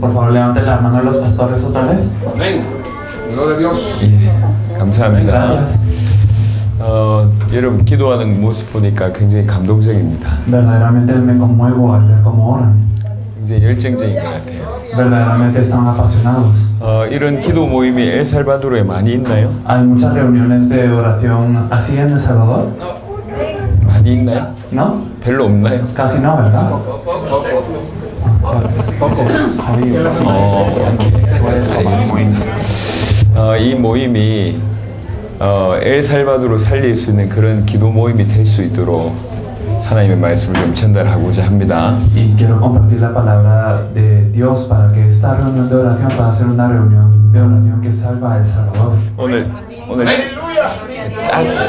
Por favor, levanten la mano los pastores otra vez. Amén. Gloria a Dios. 예, 감사합니다. Gracias. 여러분 기도하는 모습 보니까 굉장히 감동적입니다. Verdaderamente me conmuevo al ver cómo oran. 굉장히 열정적인 것 같아요. Verdaderamente están apasionados. 이런 기도 모임이 엘살바도르에 많이 있나요? Hay muchas reuniones de oración así en El Salvador. 많이 있나요? ¿No? 별로 없나요? Casi no, ¿verdad? 이 모임이 엘살바도르 살릴 수 있는 그런 기도 모임이 될 수 있도록 하나님의 말씀을 좀 전달하고자 합니다. Y quiero compartir la palabra de Dios para que esta reunión de oración pueda ser una reunión de oración que salva a El Salvador. 오늘 Gloria a Dios.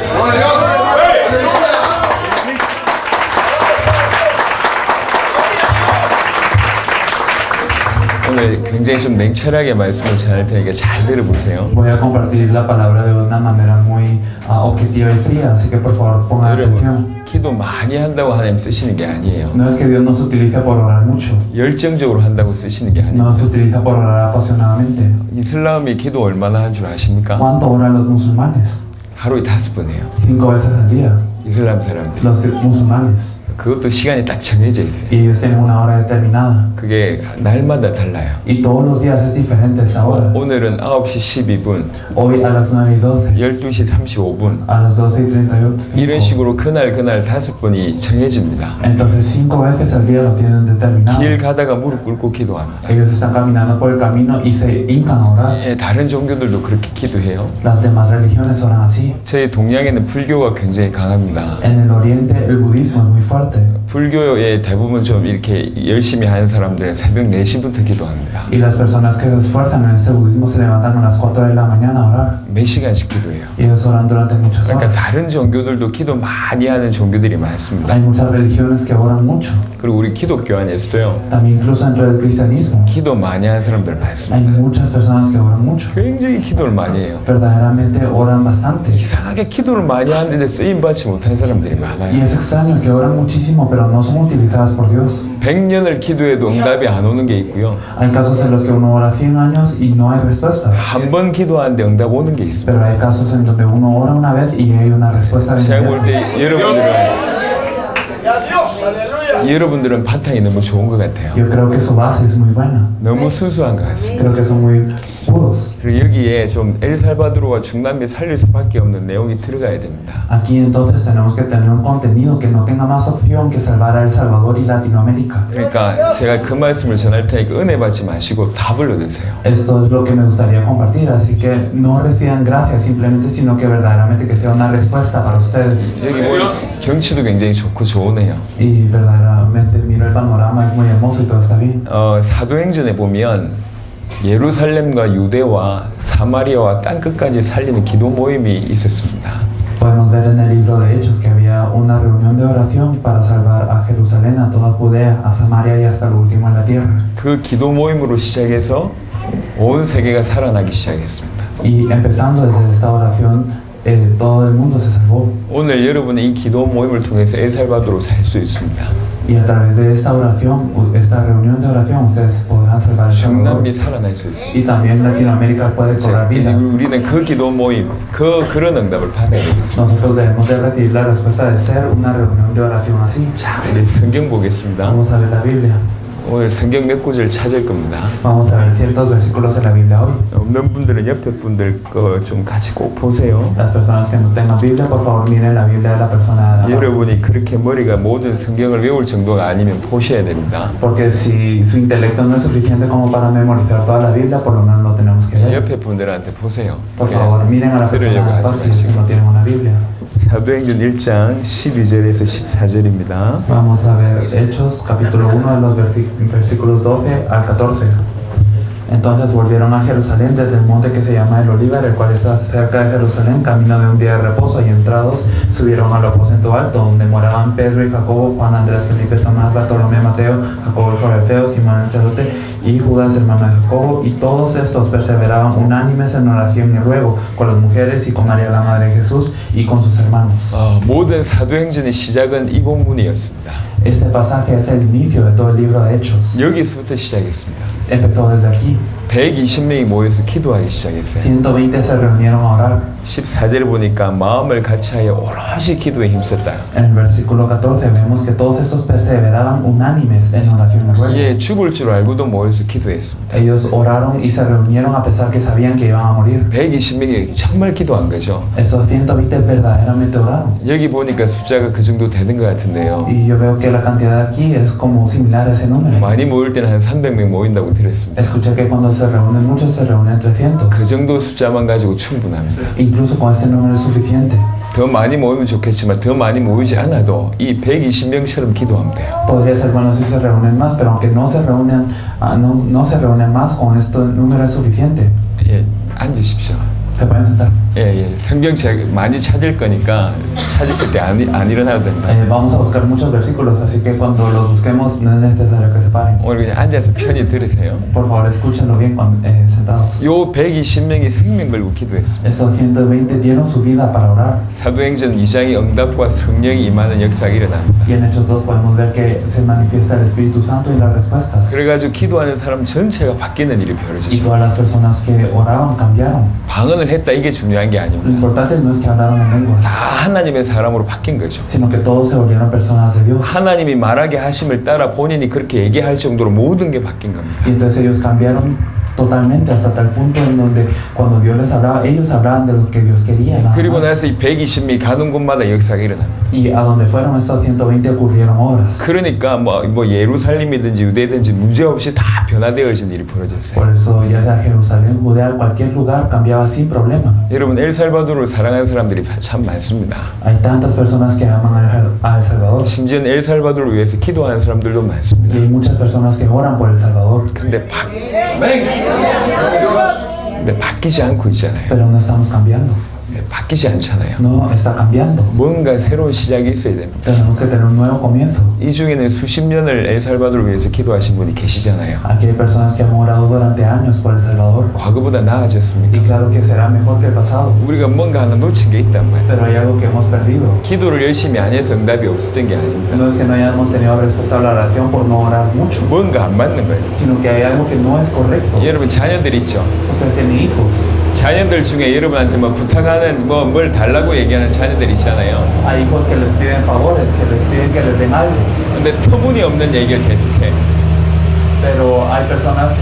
오늘 굉장히 좀 냉철하게 말씀을 전할 테니까 잘 들어보세요. Voy a compartir la palabra de una manera muy objetiva y fría, así que por favor pongan atención. 여러분 기도 많이 한다고 하나님 쓰시는 게 아니에요. No es que Dios nos utilice por orar mucho, 열정적으로 한다고 쓰시는 게 아니에요. nos utiliza por orar apasionadamente. 이슬람이 기도 얼마나 한 줄 아십니까? ¿Cuánto oran los musulmanes? 하루에 5번 해요. 5 veces al día. 이슬람 사람들. Los musulmanes. 그것도 시간이 딱 정해져 있어요. Y ellos tienen una hora determinada. 그게 날마다 달라요. Y todos los días es diferente esta hora. 오늘은 9시 12분, Hoy a las 9:12, 12시 35분 a las 12:38. 이런 식으로 그날 5번이 정해집니다. Entonces 5 veces al día lo tienen determinado. 길 가다가 무릎 꿇고 기도합니다. Ellos están caminando por el camino y se hincan a orar. 예, 다른 종교들도 그렇게 기도해요. Las demás religiones oran así. 저희 동양에는 불교가 굉장히 강합니다. En el oriente el budismo es muy fuerte. 불교의 대부분 좀 이렇게 열심히 하는 사람들은 새벽 4시부터 기도합니다. Y las personas que se esfuerzan en este budismo se levantan a las 4 de la mañana a orar. 몇 시간씩 기도해요. Y ellos oran durante muchas 그러니까 horas. 다른 종교들도 기도 많이 하는 종교들이 많습니다. Hay muchas religiones que oran mucho. 그리고 우리 기독교 안에서도요. También incluso dentro del cristianismo 기도 많이 하는 사람들 hay 많습니다. muchas personas que oran mucho. 굉장히 기도를 많이 해요. Verdaderamente oran bastante. 이상하게 기도를 많이 하는데 쓰임받지 못하는 사람들이 Y 많아요. es extraño que oran muchísimo pero no son utilizadas por Dios. 100년을 기도해도 응답이 안 오는 게 있고요. Hay casos en los que uno ora 100 años y no hay respuesta. 한 번 기도하는데 응답 오는 게 있습니다. Pero hay casos en donde uno ora una vez y hay una respuesta 제가 볼 inmediata. 때 여러분들은 바탕이 너무 좋은 것 같아요. Yo creo que su base es muy buena. 너무 순수한 것 같습니다. Creo que son muy puros. 그리고 여기에 좀 엘살바도르와 중남미 살릴 수밖에 없는 내용이 들어가야 됩니다. Aquí entonces tenemos que tener un contenido que no tenga más opción que salvar a El Salvador y Latinoamérica. 그러니까 제가 그 말씀을 전할 테니까 은혜 받지 마시고 답을 얻으세요. Esto es lo que me gustaría compartir, así que no reciban gracias simplemente, sino que verdaderamente que sea una respuesta para ustedes. 여기 보면 경치도 굉장히 좋고 좋으네요. Y verdaderamente miro el panorama, es muy hermoso y todo está bien. 사도행전에 보면 예루살렘과 유대와 사마리아와 땅끝까지 살리는 기도 모임이 있었습니다. Podemos ver en el libro de Hechos que había una reunión de oración para salvar a Jerusalén, a toda Judea, a Samaria y hasta lo último en la tierra. 그 기도 모임으로 시작해서 온 세계가 살아나기 시작했습니다. Y empezando desde esta oración, todo el mundo se salvó. 오늘 여러분의 이 기도 모임을 통해서 엘살바도르로 살 수 있습니다. Y a través de esta oración, esta reunión de oración, ustedes podrán salvar El Salvador. 중남미 살아날 수 있습니다. Y también Latinoamérica puede cobrar vida. 우리는 그 기도 모임, 그런 응답을 받아야 되겠습니다. Nosotros debemos de recibir la respuesta de ser una reunión de oración así. 자, 우리 성경 보겠습니다. Vamos a ver la Biblia. 오늘 성경 몇 구절 찾을 겁니다. Vamos a ver ciertos versículos de la Biblia hoy. 없는 분들은 옆에 분들 거 좀 같이 꼭 보세요. Las personas que no tengan Biblia, por favor miren la Biblia de la persona de la 여러분이 그렇게 머리가 모든 성경을 외울 정도가 아니면 보셔야 됩니다. Porque si su intelecto no es suficiente como para memorizar toda la Biblia, por lo menos lo tenemos que ver. 옆에 분들한테 보세요. Por favor, miren a la persona de la si no tienen una Biblia. 사도행전 1장 12절에서 14절입니다. Vamos a ver Hechos, capítulo 1, de los versículos 12 al 14. Entonces volvieron a Jerusalén desde el monte que se llama el Olivar, el cual está cerca de Jerusalén, camino de un día de reposo, y entrados subieron al aposento alto, donde moraban Pedro y Jacobo, Juan, Andrés, Felipe, Tomás, Bartolomé, Mateo, Jacobo el Jorefeo, Simón el sacerdote y Judas, hermano de Jacobo, y todos estos perseveraban unánimes en oración y ruego con las mujeres y con María la madre de Jesús y con sus hermanos. 모든 사도행전의 시작은 이 본문이었습니다. Este pasaje es el inicio de todo el libro de Hechos. 여기서부터 시작했습니다. empezó desde aquí. 120명이 모여서 기도하기 시작했어요. 120 se reunieron a orar. 14절을 보니까 마음을 같이하여 오롯이 기도에 힘썼다. En el versículo 14 vemos que todos esos perseveraban unánimes en oración y ruego. 예, 죽을 줄 알고도 모여서 기도했습니다. Ellos oraron y se reunieron a pesar que sabían que iban a morir. 120명이 정말 기도한 거죠. Esos 120 verdaderamente oraron. 여기 보니까 숫자가 그 정도 되는 것 같은데요. Y yo veo que la cantidad aquí es como similar a ese número. 많이 모일 때는 한 300명 모인다고 들었습니다. Escuché que cuando se reúnen muchos, se reúnen 300. 그 정도 숫자만 가지고 충분합니다. Incluso con ese número es suficiente. 더 많이 모이면 좋겠지만 더 많이 모이지 않아도 이 120명처럼 기도하면 돼요. Podría ser bueno si se reúnen más, pero aunque no se reúnen, no se reúnen más, con este número es suficiente. 예, 앉으십시오. Se pueden sentar. 예. 성경 책 많이 찾을 거니까 찾으실 때 안 일어나도 됩니다. Vamos a buscar muchos versículos, así que cuando los busquemos no es necesario que se paren. 오늘 그냥 앉아서 편히 들으세요. Por favor, escúchenlo bien cuando, sentados. 요 120명이 생명 걸고 기도했습니다. Estos 120 dieron su vida para orar. 사도행전 2장의 응답과 성령이 임하는 역사가 일어납니다. Y en Hechos 2 podemos ver que se manifiesta el Espíritu Santo y las respuestas. 그래가지고 기도하는 사람 전체가 바뀌는 일이 Y 벌어지죠. todas las personas que oraban cambiaron. 방언을 했다 이게 중요한 게 Lo 아닙니다. importante no es que hablaron en lenguas, 다 하나님의 사람으로 바뀐 거죠. sino que todos se volvieron personas de Dios. 하나님이 말하게 하심을 따라 본인이 그렇게 얘기할 정도로 모든 게 바뀐 겁니다. Y entonces ellos cambiaron totalmente hasta tal punto en donde cuando Dios les hablaba, ellos hablaban de lo que Dios quería. Nada 그리고 más. 나서 이 120명이 가는 곳마다 역사가 일어납니다. Y a donde fueron estos 120 ocurrieron obras. 그러니까 뭐 예루살렘이든지 유대든지 문제없이 다 변화되어진 일이 벌어졌어요. Por eso ya sea Jerusalén, Judea, cualquier lugar cambiaba sin problema. 여러분 엘살바도르를 사랑하는 사람들이 참 많습니다. Hay tantas personas que aman a El Salvador. 심지어 엘살바도르를 위해서 기도하는 사람들도 많습니다. Y hay muchas personas que oran por El Salvador. 근데 바뀌지 않고 있잖아요. Pero no estamos cambiando. 바뀌지 않잖아요. No está cambiando. 뭔가 새로운 시작이 있어야 됩니다. Tenemos que tener un nuevo comienzo. 이 중에는 수십 년을 엘살바도르를 위해서 기도하신 분이 계시잖아요. Aquí hay personas que han orado durante años por El Salvador. 과거보다 나아졌습니까? Y claro que será mejor que el pasado. 우리가 뭔가 하나 놓친 게 있단 말이에요. Pero hay algo que hemos perdido. 기도를 열심히 안 해서 응답이 없었던 게 아닙니다. No es que no hayamos tenido respuesta a la oración por no orar mucho, 뭔가 안 맞는 거예요. sino que hay algo que no es correcto. 여러분 자녀들 있죠? Ustedes tienen hijos. 자녀들 중에 여러분한테 뭐 부탁하는 뭘 달라고 얘기하는 자녀들 있잖아요. Hay hijos que les piden favores, que les piden que les den algo. 근데 터무니없는 얘기를 계속해. Pero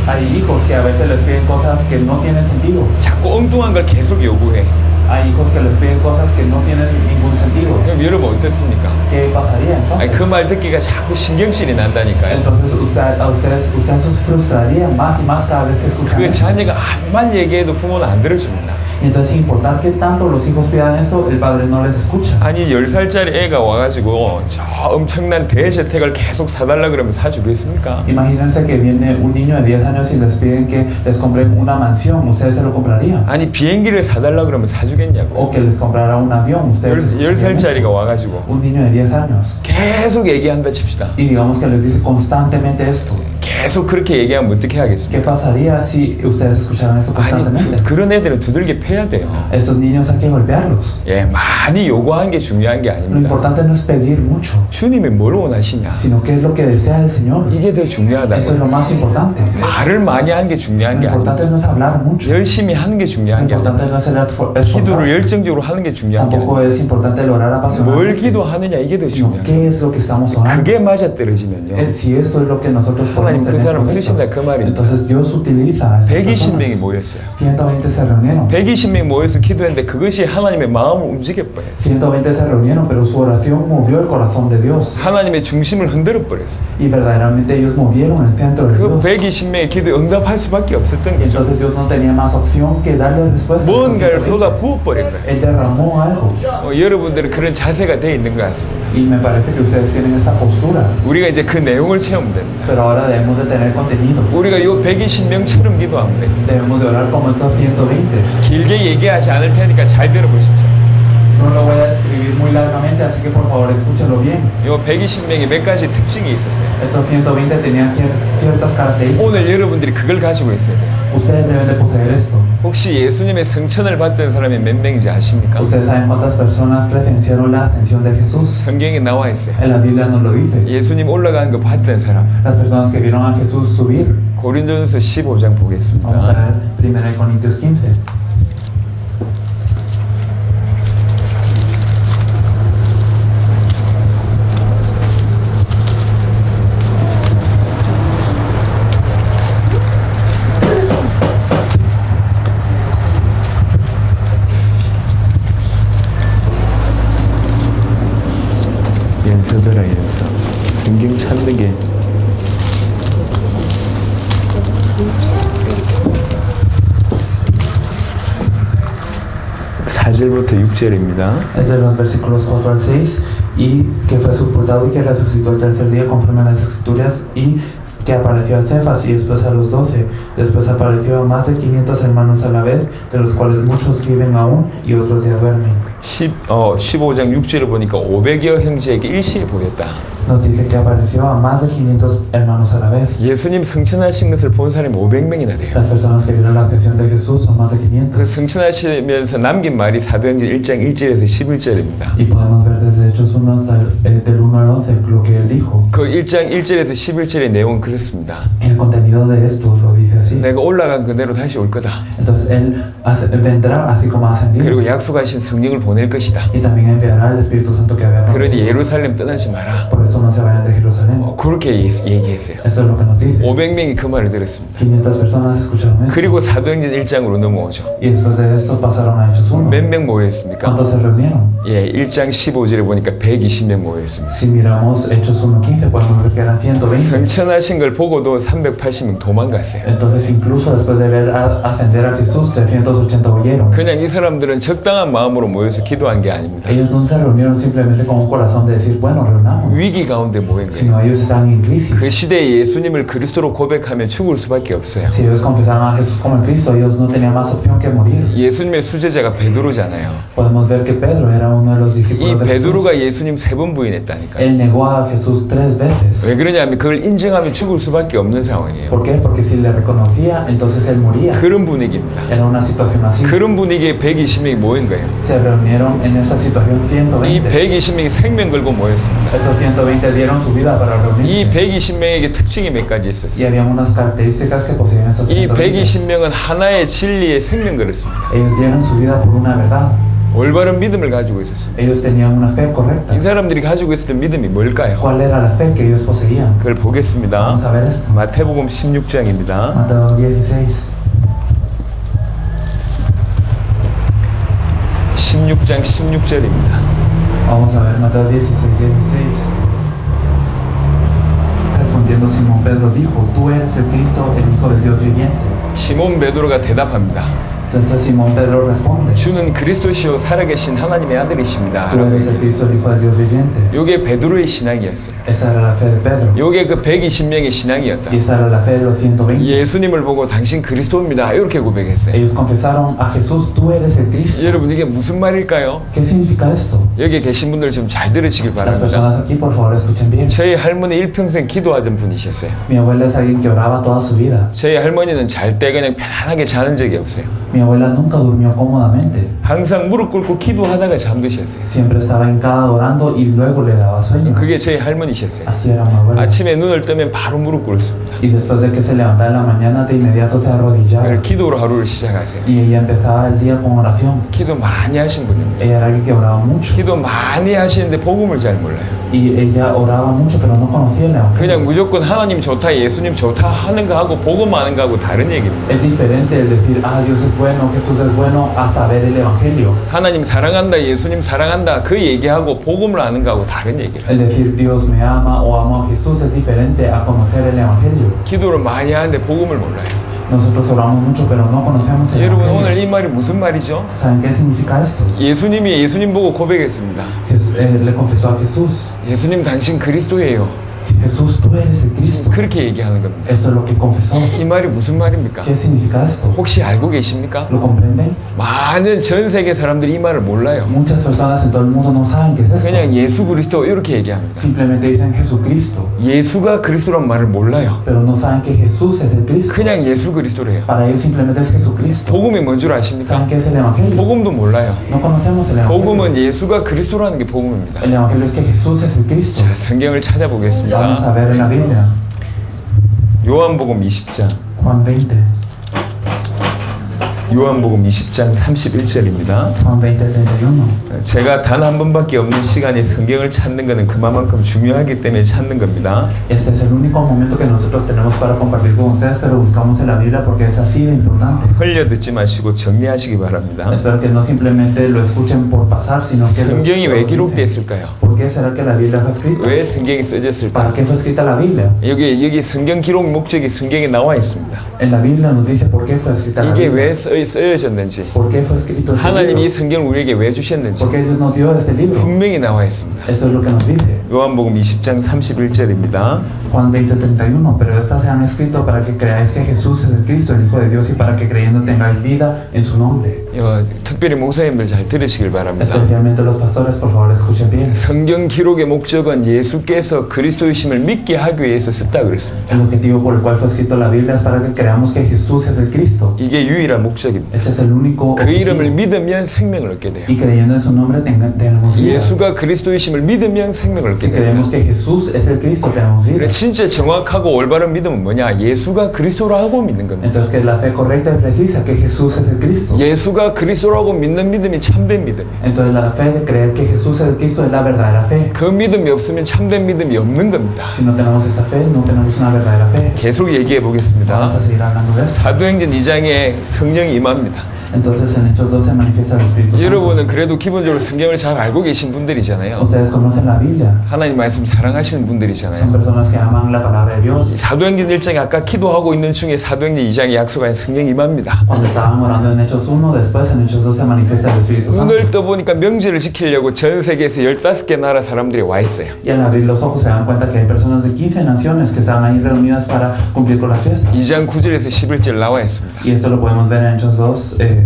hay hijos que a veces les piden cosas que no tienen sentido. 자꾸 엉뚱한 걸 계속 요구해. Hay hijos que les piden cosas que no tienen ningún sentido. 그럼 여러분 어떻습니까? ¿Qué pasaría entonces? 그 말 듣기가 자꾸 신경질이 난다니까요. Entonces ustedes se frustrarían más y más cada vez que escuchan 그 eso. 자녀가 아무만 얘기해도 부모는 안 들어줍니다. Y entonces, sin importar que tanto los hijos pidan esto, el padre no les escucha. 아니 10살짜리 애가 와가지고 저 엄청난 대저택을 계속 사달라 그러면 사주겠습니까? Imagínense que viene un niño de 10 años y les piden que les compren una mansión, ¿ustedes se lo comprarían? 아니 비행기를 사달라 그러면 사주겠냐고. O que les comprara un avión, ¿ustedes 10살짜리가 와가지고 un niño de 10 años 계속 얘기한다 칩시다. y digamos que les dice constantemente esto? 계속 그렇게 얘기하면 어떻게 ¿Qué 하겠습니까? pasaría si ustedes escucharan eso 아니 constantemente? 그런 애들은 두들겨 패야 돼요. Estos niños hay que golpearlos. 예, 많이 요구하는 게 중요한 게 Lo 아닙니다. importante no es pedir mucho, 주님이 뭘 원하시냐? sino qué es lo que desea el Señor. 이게 더 Eso es 중요하다고요. lo más importante. 말을 많이 하는 게 중요한 Lo 게 importante 아닙니다. no es hablar mucho. 열심히 하는 게 Lo 중요한 게 importante 아닙니다. no es el 기도를 esforzarse. 열정적으로 하는 게 중요한 게 Tampoco 아닙니다. es importante el orar 뭘 apasionadamente, 기도하느냐 이게 더 sino 중요해요. qué es lo que estamos orando. 그게 맞아 떨어지면요. Si esto es lo que nosotros podemos 하나님 그 tener 사람 correctos, 쓰신다 그 말입니다. entonces Dios utiliza a esas 120명이 personas. 모였어요. 120 se reunieron. 120명이 모여서 기도했는데 그것이 하나님의 마음을 움직여 버렸어요. 120 se reunieron, pero su oración movió el corazón de Dios. 하나님의 중심을 흔들어 버렸어요. Y verdaderamente ellos movieron el centro de 그 Dios. 120명의 기도에 응답할 수밖에 없었던 Y 거죠. entonces Dios no tenía más opción que darle respuesta. 뭔가를 쏟아 부어버린 거예요. Él derramó algo. 여러분들은 그런 자세가 돼 있는 것 같습니다. Y me parece que ustedes tienen esta postura. 우리가 이제 그 내용을 채우면 됩니다. Pero ahora debemos de tener contenido. 우리가 이 120명처럼 기도하면 돼요. Debemos de orar como estos 120. 길게 얘기하지 않을 테니까 잘 들어보십시오. No lo voy a escribir muy largamente, así que por favor escúchenlo bien. 이 120명이 몇 가지 특징이 있었어요. Estos 120 tenían ciertas características. 오늘 여러분들이 그걸 가지고 있어야 돼요. Ustedes deben de poseer esto. 혹시 예수님의 성천을 받던 사람이 몇 명인지 아십니까? Ustedes saben cuántas personas presenciaron la ascensión de Jesús. 성경에 나와 있어요. En la Biblia nos lo dice. 예수님 올라가는 거 봤던 사람 Las personas que vieron a Jesús subir, 고린도전서 15장 보겠습니다. Vamos a ver 1 Corintios 15. 연습해라 연습. 성경 찾는 게 4절부터 6절입니다. Es de los versículos 4 al 6, y que fue sepultado y que resucitó el tercer día conforme a las escrituras, y que apareció a Cefas y después a los 12. Después apareció a más de 500 hermanos a la vez, de los cuales muchos viven aún y otros ya duermen. 15장 6절을 보니까 500여 형제에게 일시에 보였다. Nos dice que apareció a más de 500 hermanos a la vez. 예수님 승천하신 것을 본 사람이 500명이나 돼요. Las personas que vieron la ascensión de Jesús son más de 500. 그 승천하시면서 남긴 말이 사도행전 1장 1절에서 11절입니다. Y podemos ver desde Hechos 1 hasta del 1 al 11 lo que él dijo. 그 1장 1절에서 11절의 내용은 그렇습니다. El contenido de esto lo dice así. 내가 올라간 그대로 다시 올 거다. Entonces él vendrá así como ha ascendido. 그리고 약속하신 성령을 보낼 것이다. Y también enviará el Espíritu Santo que había 그러니 prometido. 예루살렘 떠나지 마라. Por eso no se vayan de Jerusalén. 그렇게 얘기했어요. Eso es lo que nos dice. 500명이 그 말을 들었습니다. 500 personas escucharon eso. 그리고 사도행전 1장으로 넘어오죠. Y después de esto pasaron a Hechos 1. 몇 명 모여있습니까? ¿Cuántos se reunieron? 예, 1장 15절에 보니까 120명 모여있습니다. Si miramos Hechos 1:15, podemos ver que eran 120. 승천하신 걸 보고도 380명 도망갔어요. Entonces, incluso después de ver ascender a Jesús, 380 huyeron. 그냥 이 사람들은 적당한 마음으로 모여서 기도한 게 아닙니다. Ellos no se reunieron simplemente con un corazón de decir, bueno, reunamos. 위기 가운데 모인 거예요. Sino ellos estaban en crisis. 그 시대에 예수님을 그리스도로 고백하면 죽을 수밖에 없어요. Si ellos confesaban a Jesús como el Cristo, ellos no tenían más opción que morir. 예수님의 수제자가 베드로잖아요. Podemos ver que Pedro era uno de los 이 discípulos de Jesús. 베드로가 예수님 3번 부인했다니까요. Él negó a Jesús 3 veces. 왜 그러냐면 그걸 인정하면 죽을 수밖에 없는 상황이에요. ¿Por qué? Porque si le reconocía, entonces él moría. 그런 분위기입니다. Era una situación así. 그런 분위기에 120명이 모인 거예요. Se reunieron en esa situación 이 120. 120명이 생명 걸고 모였습니다. Esos 120 dieron su vida para 이 reunirse. 120명에게 특징이 몇 가지 Y 있었어요. había unas características que poseían esos 이 120. 120명은 하나의 진리에 생명 걸었습니다. Ellos dieron su vida por una verdad. 올바른 믿음을 가지고 있었습니다. Ellos tenían una fe correcta. 이 사람들이 가지고 있었던 믿음이 뭘까요? ¿Cuál era la fe que ellos poseían? 그걸 보겠습니다. Vamos a ver esto. 마태복음 16장입니다. Mateo 16. 16장 16절입니다. Vamos a ver Mateo 16:16. Respondiendo Simón Pedro dijo, tú eres el Cristo, el Hijo del Dios viviente. 시몬 베드로가 대답합니다. Entonces Simón Pedro responde, 주는 그리스도시요 살아계신 하나님의 아들이십니다. tú eres el Cristo, el Hijo del Dios viviente. 요게 베드로의 신앙이었어요. Esa era la fe de Pedro. 요게 그 120명의 신앙이었다. Y esa era la fe de los 120. 예수님을 보고 당신 그리스도입니다. 이렇게 고백했어요. Ellos confesaron a Jesús, tú eres el Cristo. 여러분 이게 무슨 말일까요? ¿Qué significa esto? 여기 계신 분들 좀 잘 들으시길 Las 바랍니다. personas aquí, por favor, escuchen bien. 저희 할머니 일평생 기도하던 분이셨어요. Mi abuela es alguien que oraba toda su vida. 저희 할머니는 잘 때 그냥 편안하게 자는 적이 없어요. Mi abuela nunca durmió cómodamente. 항상 무릎 꿇고 기도하다가 잠드셨어요. Siempre estaba hincada orando y luego le daba sueño. 그게 저희 할머니셨어요. Así era mi abuela. 아침에 눈을 뜨면 바로 무릎 꿇습니다. Y después de que se levantaba en la mañana, de inmediato se arrodillaba. 기도로 하루를 시작하세요. Y ella empezaba el día con oración. 기도 많이 하신 분입니다. Ella era alguien que oraba mucho. 기도 많이 하시는데 복음을 잘 몰라요. Y ella oraba mucho, pero no conocía el 그냥 Evangelio. 무조건 하나님 좋다, 예수님 좋다 하는 거 하고 복음 하는 거 하고 다른 얘기입니다. Es diferente el decir, ah, Dios es bueno, Jesús es bueno, a saber el Evangelio. 하나님 사랑한다, 예수님 사랑한다 그 얘기하고 복음을 아는 거하고 다른 얘기를. El decir Dios me ama o amo a Jesús es diferente a conocer el Evangelio. 기도를 많이 하는데 복음을 몰라요. Nosotros oramos mucho, pero no conocemos el 여러분 오늘 Evangelio. 이 말이 무슨 말이죠? ¿Saben qué significa esto? 예수님이 예수님 보고 고백했습니다. Le confesó a Jesús, 예수님 당신 그리스도예요. Jesús, tú eres el Cristo. 그렇게 얘기하는 겁니다. Esto es lo que confesó. 이 말이 무슨 말입니까? ¿Qué significa esto? 혹시 알고 계십니까? ¿Lo comprenden? 많은 전 세계 사람들이 이 말을 몰라요. Muchas personas en todo el mundo no saben qué es esto. 그냥 예수 그리스도 이렇게 얘기합니다. Simplemente dicen Jesucristo, 예수가 그리스도란 말을 몰라요. pero no saben que Jesús es el Cristo. 그냥 예수 그리스도래요. Para ellos simplemente es Jesucristo. 복음이 뭔 줄 아십니까? ¿Saben qué es el Evangelio? 복음도 몰라요. No conocemos el Evangelio. 복음은 예수가 그리스도라는 게 복음입니다. El Evangelio es que Jesús es el Cristo. 자, 성경을 Vamos a 찾아보겠습니다. ver en la Biblia. 요한복음 20장. Juan 20. 요한복음 20장 31절입니다. Juan 20, 31. 제가 단 한 번밖에 없는 시간에 성경을 찾는 것은 그만큼 중요하기 때문에 찾는 겁니다. Este es el único momento que nosotros tenemos para compartir con ustedes, pero buscamos en la Biblia porque es así de importante. 흘려 듣지 마시고 정리하시기 바랍니다. Espero que no simplemente lo escuchen por pasar, sino que 성경이 왜 기록됐을까요? ¿Por qué será que la Biblia fue escrita? 왜 성경이 ¿Para 써졌을까요? qué fue escrita la Biblia? 여기 성경 기록 목적이 성경에 나와 있습니다. En la Biblia nos dice por qué fue escrita la 이게 Biblia. 왜 쓰여졌는지, ¿Por qué fue escrito este 하나님이 이 libro? 성경을 우리에게 왜 주셨는지 ¿Por qué Dios nos dio este libro? 분명히 나와 있습니다. Eso es lo que nos dice. 요한복음 20장 31절입니다. Juan 20, 31. Pero estas se han escrito para que creáis que Jesús es el Cristo, el Hijo de Dios, y para que creyendo tengáis vida en su nombre. 특별히 목사님들 잘 들으시길 바랍니다. Especialmente los pastores, por favor, escuchen bien. 성경 기록의 목적은 예수께서 그리스도이심을 믿게 하기 위해서 썼다 그랬습니다. El objetivo por el cual fue escrito la Biblia es para que creamos que Jesús es el Cristo. 이게 유일한 목적입니다. Este es el único 그 이름을 objetivo. 믿으면 생명을 얻게 돼요. Y creyendo en su nombre tenemos vida. 예수가 그리스도이심을 믿으면 생명을 얻게 Si 돼요. creemos que Jesús es el Cristo, tenemos vida. 그래 진짜 정확하고 올바른 믿음은 뭐냐? 예수가 그리스도라고 믿는 겁니다. Entonces, que es la fe correcta y precisa, que Jesús es el Cristo. 예수가 그리스도라고 믿는 믿음이 참된 믿음이에요. Entonces, la fe de creer que Jesús es el Cristo es la verdadera fe. 그 믿음이 없으면 참된 믿음이 없는 겁니다. Si no tenemos esta fe, no tenemos una verdadera fe. 계속 얘기해 Vamos 보겠습니다. a seguir hablando de esto. 사도행전 2장에 성령이 임합니다. Entonces, en Hechos 12 se manifiesta el Espíritu Santo. 여러분은 그래도 기본적으로 성경을 잘 알고 계신 분들이잖아요. Ustedes conocen la Biblia. 하나님 말씀 사랑하시는 Son 분들이잖아요. personas que aman la palabra de Dios. 사도행전 1장에 아까 기도하고 있는 중에 사도행전 2장에 약속한 성령이 임합니다. Cuando estaban orando en Hechos 1, después en Hechos 2 se manifiesta el Espíritu Santo. 눈을 떠보니까 명절을 지키려고 전 세계에서 15개 나라 사람들이 와 있어요. Y al abrir los ojos se dan cuenta que hay personas de 15 naciones que están ahí reunidas para cumplir con las fiestas. 2장 9절에서 11절 나와 있습니다. Y esto lo podemos ver en Hechos 2.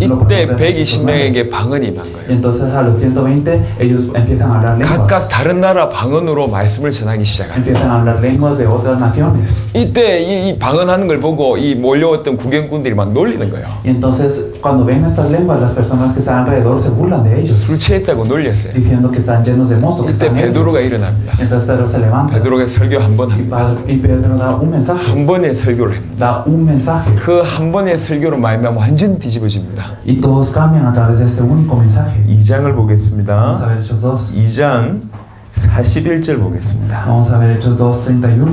이때 120명에게 방언이 임한 Y 거예요. entonces a los 120 ellos empiezan a hablar lenguas. 각각 다른 나라 방언으로 말씀을 전하기 시작합니다. Empiezan a hablar lenguas de otras naciones. 이때 이 방언하는 걸 보고 이 몰려왔던 구경꾼들이 막 놀리는 거예요. Y entonces cuando ven estas lenguas, las personas que están alrededor se burlan de ellos, 술 취했다고 놀렸어요. diciendo que están llenos de mozos. que 이때 están 베드로가 ebrios. 일어납니다. Entonces Pedro se levanta 베드로가 설교 한 번 합니다. y Pedro da un mensaje. 한 번의 설교를 합니다. Da un mensaje. 그 한 번의 설교로 말미암아 완전 뒤집어집니다. Y todos cambian a través de este único mensaje. 2장을 Vamos a 보겠습니다. ver Hechos 2. 2장 41절 보겠습니다. Vamos a ver Hechos 2:31.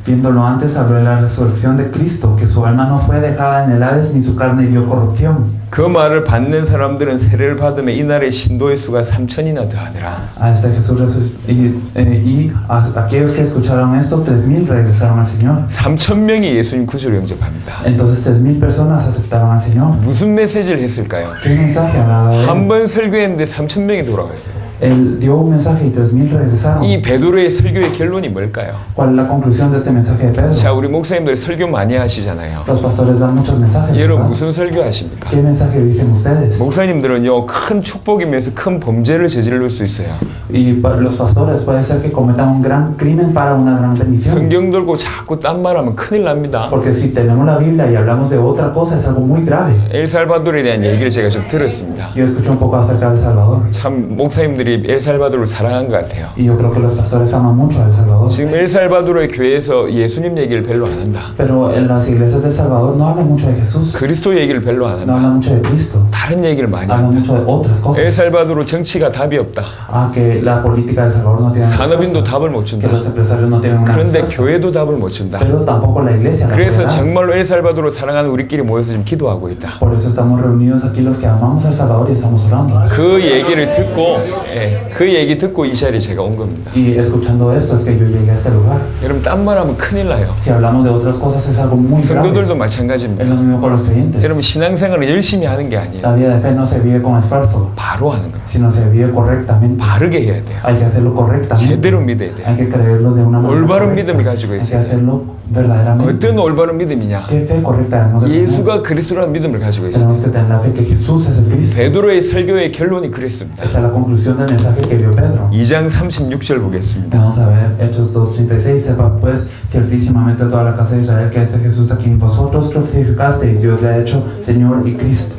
Viéndolo antes habló de la resurrección de Cristo, que su alma no fue dejada en el Hades ni su carne vio corrupción. 그 말을 받는 사람들은 세례를 받으며 이날의 신도의 수가 3,000이나 더하니라. A este Jesús y a aquellos que escucharon esto, 3,000 regresaron al Señor. 3,000명이 예수님 구주로 영접합니다. Entonces 3,000 personas aceptaron al Señor. 무슨 메시지를 했을까요? ¿Qué mensaje hablaba de él? 한 번 설교했는데 3,000명이 돌아갔어요. Él dio un mensaje y 3,000 regresaron. 이 베드로의 설교의 결론이 뭘까요? ¿Cuál es la conclusión de este mensaje de Pedro? 자, 우리 목사님들 설교 많이 하시잖아요. Los pastores dan muchos mensajes. 여러분 ¿verdad? 무슨 설교 하십니까? ¿Qué mensaje dicen ustedes? 목사님들은요 큰 축복이면서 큰 범죄를 저지를 수 있어요. Y los pastores puede ser que cometan un gran crimen para una gran bendición. 성경 들고 자꾸 딴 말하면 큰일 납니다. Porque si tenemos la Biblia y hablamos de otra cosa es algo muy grave. 엘살바도르에 대한 얘기를 제가 좀 들었습니다. Yo escuché un poco acerca de El Salvador. 참 목사님들이 엘살바도르를 사랑한 것 같아요. Y yo creo que los pastores aman mucho a El Salvador. 지금 엘살바도르의 교회에서 예수님 얘기를 별로 안 한다. Pero en las iglesias de El Salvador no hablan mucho de Jesús. 그리스도 얘기를 별로 안 No 한다. hablan mucho de Cristo. 다른 얘기를 많이 Hablan 한다. mucho de otras cosas. 엘살바도르 정치가 답이 없다. Que la política de El Salvador no tiene 산업인도 respuesta. 답을 못 Que 준다. los empresarios no tienen una 그런데 respuesta. 교회도 답을 못 준다. Pero tampoco la iglesia la 그래서 puede dar. 정말로 엘살바도르 사랑하는 우리끼리 모여서 지금 기도하고 있다. Por eso estamos reunidos aquí los que amamos a El Salvador y estamos orando. 그 얘기를 듣고 그 얘기 듣고 이 자리에 제가 온 겁니다. Y escuchando esto es que yo llegué a este lugar. 여러분 딴 말하면 큰일 나요. Si hablamos de otras cosas es algo muy grave. 성도들도 Es 마찬가지입니다. lo mismo con los creyentes. 여러분 신앙생활은 열심히 하는 게 아니에요. La vida de fe no se vive con esfuerzo, 바로 하는 거예요. sino se vive correctamente. 바르게 해야 돼요. Hay que hacerlo correctamente. 제대로 믿어야 돼요. Hay que creerlo de una manera 올바른 correcta. 믿음을 가지고 Hay que 있어야 돼요. hacerlo verdaderamente. 어떤 올바른 믿음이냐? ¿Qué fe correcta debemos de tener? 예수가 그리스도라는 믿음을 가지고 있어요. Tenemos que tener la fe que Jesús es el Cristo. 베드로의 설교의 결론이 그랬습니다. Esta es la conclusión del mensaje que dio Pedro. 2장 36절 보겠습니다. Vamos a ver Hechos 2:36. Sepa pues ciertísimamente toda la casa de Israel que este Jesús a quien vosotros crucificasteis, Dios le ha hecho Señor y Cristo.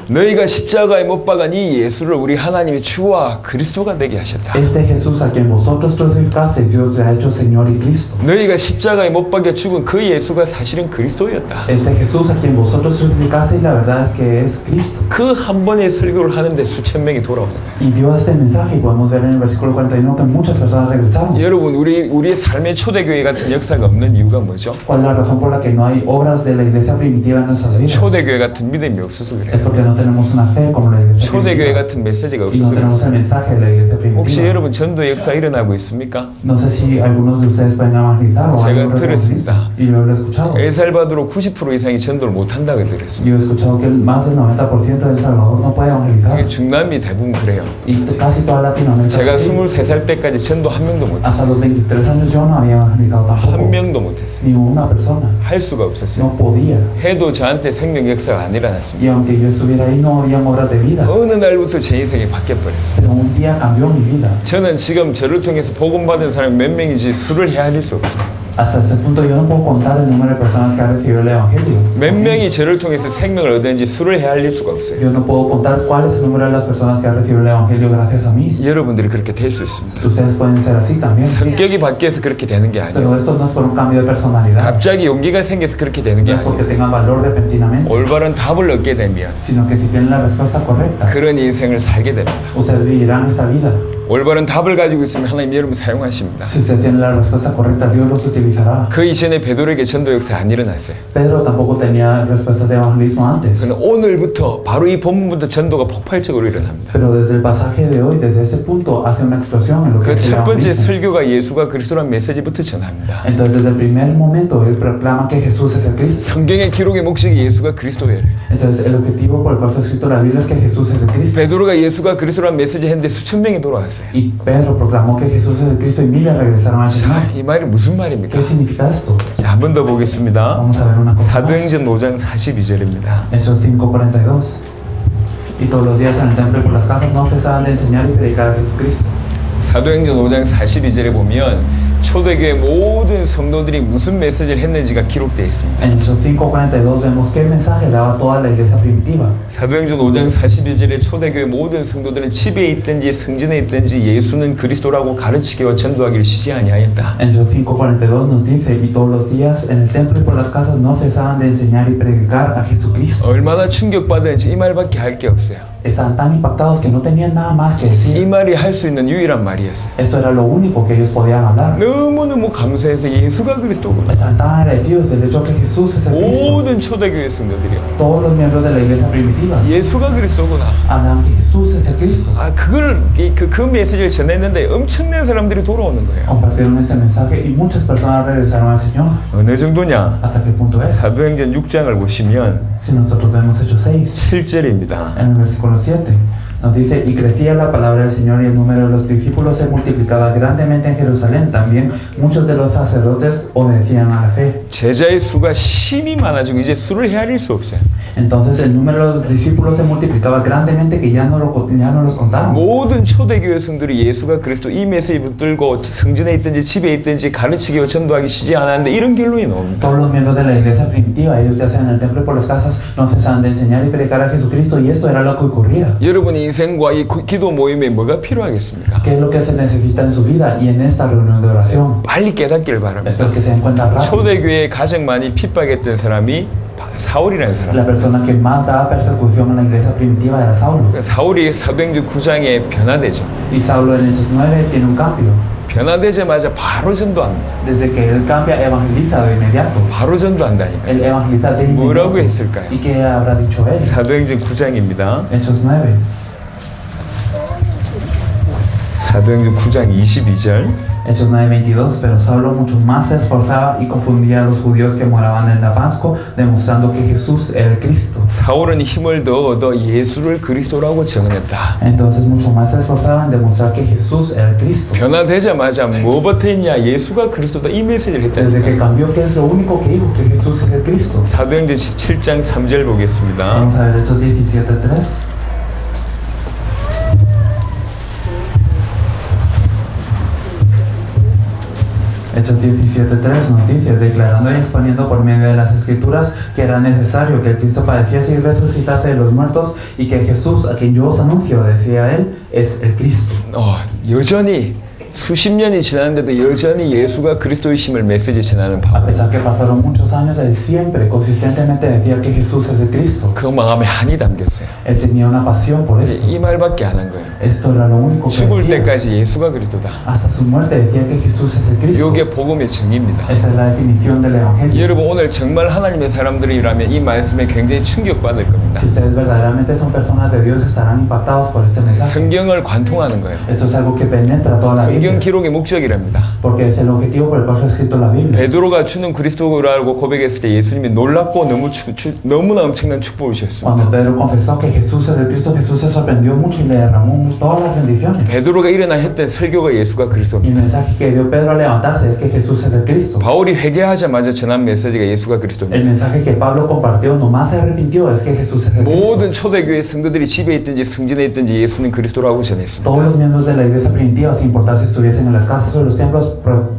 너희가 십자가에 못 박은 이 예수를 우리 하나님이 주와 그리스도가 되게 하셨다. Este Jesús a quien vosotros crucificasteis, Dios le ha hecho Señor y Cristo. 너희가 십자가에 못 박여 죽은 그 예수가 사실은 그리스도였다. Este Jesús a quien vosotros crucificasteis, la verdad es que es Cristo. 그 한 번의 설교를 하는데 수천 명이 돌아오는 거예요. Y dio este mensaje y podemos ver en el versículo 41 que muchas personas regresaron. 여러분 우리의 삶의 초대교회 같은 역사가 없는 이유가 뭐죠? ¿Cuál es la razón por la que no hay obras de la iglesia primitiva en nuestras vidas? 초대교회 같은 믿음이 없어서 Es 그래요. porque no tenemos una fe como la iglesia 초대교회 primitiva. 같은 메시지가 Y no 없어서 tenemos el 그래요. mensaje de la iglesia 혹시 primitiva. 여러분 전도 역사 일어나고 있습니까? No sé si algunos de ustedes pueden evangelizar o 제가 algo 들었습니다. y yo lo he escuchado. 엘살바도르 90% 이상이 전도를 못한다고 들었습니다. Yo he escuchado que más del 90% de El Salvador no puede evangelizar. 이게 중남미 대부분 그래요. Y casi toda Latinoamérica. 제가 es así. 23살 때까지 전도 한 명도 Hasta 못했어요. los 23 años yo no había evangelizado 한 tampoco. 명도 못했어요. Ni una persona. 할 수가 없었어요. No podía. 해도 저한테 생명 역사가 안 일어났습니다. Y aunque yo estuviera ahí, no había obras de vida. 어느 날부터 제 인생이 바뀌어버렸어요. Pero un día cambió mi vida. 저는 지금 저를 통해서 복음받은 사람이 몇 명인지 수를 헤아릴 수 없어요. Hasta ese punto yo no puedo contar el número de personas que han recibido el Evangelio. 몇 명이 저를 통해서 생명을 얻었는지 수를 헤아릴 수가 없어요. Yo no puedo contar cuál es el número de las personas que han recibido el Evangelio gracias a mí. 여러분들이 그렇게 될 수 있습니다. Ustedes pueden ser así también. 성격이 바뀌어서 그렇게 되는 게 Pero 아니에요. esto no es por un cambio de personalidad. 갑자기 용기가 생겨서 그렇게 되는 게 No es porque 아니에요. tengan valor repentinamente, 올바른 답을 얻게 되면 sino que si tienen la respuesta correcta, 그런 인생을 살게 됩니다. ustedes vivirán esta vida. 올바른 답을 가지고 있으면 하나님 여러분 사용하십니다. Si ustedes tienen la respuesta correcta, Dios los utilizará. 그 이전에 베드로에게 전도 역사 안 일어났어요. Pedro tampoco tenía respuestas de evangelismo antes. 그런데 오늘부터 바로 이 본문부터 전도가 폭발적으로 일어납니다. Pero desde el pasaje de hoy, desde ese punto, hace una explosión en lo que 그 es el 첫 번째 evangelismo. 설교가 예수가 그리스도라는 메시지부터 전합니다. Entonces, desde el primer momento, él proclama que Jesús es el Cristo. 성경의 기록의 목적이 예수가 그리스도예요. Entonces, el objetivo por el cual fue escrito la Biblia es que Jesús es el Cristo. 베드로가 예수가 그리스도라는 메시지 했는데 수천 명이 돌아왔어요. Y Pedro proclamó que Jesús es el Cristo y miles regresaron al Señor. 자, 이 말이 무슨 말입니까? ¿Qué significa esto? 자, 한 번 더 보겠습니다. Vamos a ver una cosa más. 사도행전 5장 42절입니다. Hechos 5:42. Y todos los días en el templo y por las casas no cesaban de enseñar y predicar a Jesucristo. 사도행전 5장 42절에 보면 초대교회 모든 성도들이 무슨 메시지를 했는지가 기록되어 있습니다. En Hechos 5:42 vemos qué mensaje daba toda la iglesia primitiva. 사도행전 5장 42절에 초대교회 모든 성도들은 집에 있든지 성전에 있든지 예수는 그리스도라고 가르치기와 전도하기를 쉬지 아니하였다. En Hechos 5:42 nos dice, y todos los días en el templo y por las casas no cesaban de enseñar y predicar a Jesucristo. 얼마나 충격받았는지 이 말밖에 할 게 없어요. Estaban tan impactados que no tenían nada más que 이 decir. 말이 할 수 있는 유일한 말이었어요. Esto era lo único que ellos podían hablar. 너무너무 감사해서 예수가 그리스도구나. Estaban tan agradecidos del hecho que Jesús es el Cristo. 모든 초대교회 성도들이요. Todos los miembros de la iglesia primitiva 예수가 그리스도구나. hablan que Jesús es el Cristo. 아, 그 메시지를 전했는데 엄청난 사람들이 돌아오는 거예요. Compartieron ese mensaje y muchas personas regresaron al Señor. 어느 정도냐? ¿Hasta qué punto es? 사도행전 6장을 보시면 Si nosotros vemos Hechos 6, 7절입니다. en el versículo 7, nos dice, y crecía la palabra del Señor y el número de los discípulos se multiplicaba grandemente en Jerusalén. También muchos de los sacerdotes obedecían a la fe. 제자의 수가 심히 많아지고 이제 수를 헤아릴 수 없어요. Entonces el número de los discípulos se multiplicaba grandemente que ya no los contaron. 모든 초대교회 성들이 예수가 그리스도 이 메시지 붙들고 성전에 있든지 집에 있든지 가르치기와 전도하기 쉬지 않았는데 이런 결론이 나옵니다. Todos los miembros de la iglesia primitiva, ellos ya sean en el templo y por las casas, no cesaban de enseñar y predicar a Jesucristo, y eso era lo que ocurría. 여러분의 인생과 이 기도 모임에 뭐가 필요하겠습니까? ¿Qué es lo que se necesita en su vida y en esta reunión de oración? 빨리 깨닫길 바랍니다. Espero que se den cuenta rápido. 초대교회에 가장 많이 핍박했던 사람이 사울이라는 사람. La persona que más daba persecución en la iglesia primitiva era Saulo. 사울이 사도행전 9장에 변화되죠. Y Saulo en Hechos 9 tiene un cambio. 변화되자마자 바로 전도합니다. Desde que él cambia, evangeliza de inmediato. 바로 전도한다니까. Él evangeliza de 뭐라고 inmediato. 했을까요? ¿Y qué habrá dicho él? 사도행전 9장입니다. Hechos 9. 사도행전 9장 22절. Hechos 9:22, pero Saulo mucho más se esforzaba y confundía a los judíos que moraban en Damasco, demostrando que Jesús era el Cristo. 사울은 힘을 더 얻어 예수를 그리스도라고 정언했다. Entonces mucho más se esforzaba en demostrar que Jesús era el Cristo. 변화되자마자 뭐부터 했냐? 예수가 그리스도다 이 메시지를 Desde que 했다니까. cambió, ¿qué es lo único que dijo? Que Jesús es el Cristo. 사도행전 17장 3절 보겠습니다. Vamos a ver Hechos 17:3. Hechos 17:3 nos dice, declarando y exponiendo por medio de las Escrituras que era necesario que el Cristo padeciese y resucitase de los muertos y que Jesús, a quien yo os anuncio, decía él, es el Cristo. 여전히 수십 년이 지났는데도 여전히 예수가 그리스도이심을 메시지 전하는 A 바울. pesar que pasaron muchos años, él siempre, consistentemente decía que Jesús es el Cristo. 그 마음에 한이 담겼어요. Él tenía una pasión por esto. 이 말밖에 안 한 거예요. Esto era lo único que 죽을 decía. 때까지 예수가 그리스도다. Hasta su muerte decía que Jesús es el Cristo. 이게 복음의 정의입니다. Esa es la definición del Evangelio. 여러분 오늘 정말 하나님의 사람들이라면 이 말씀에 굉장히 충격받을 겁니다. Si ustedes verdaderamente son personas de Dios, estarán impactados por este mensaje. 성경을 관통하는 거예요. Esto es algo que penetra toda la Biblia. 성경 기록의 목적이랍니다. Porque es el objetivo por el cual fue escrito la Biblia. 베드로가 주는 그리스도라고 고백했을 때 예수님이 놀랍고 너무나 엄청난 축복을 주셨습니다. Cuando Pedro confesó que Jesús es el Cristo, Jesús se sorprendió mucho y le derramó todas las bendiciones. 베드로가 일어나 했던 설교가 예수가 Y el 그리스도입니다. mensaje que dio Pedro al levantarse es que Jesús es el Cristo. 바울이 회개하자마자 전한 메시지가 예수가 El 그리스도입니다. mensaje que Pablo compartió, nomás se arrepintió, es que Jesús es el Cristo. 모든 초대교회 성도들이 집에 있든지 성전에 있든지 예수는 그리스도라고 전했습니다. Todos los miembros de la iglesia primitiva, sin importar si estuviesen en las casas o en los templos,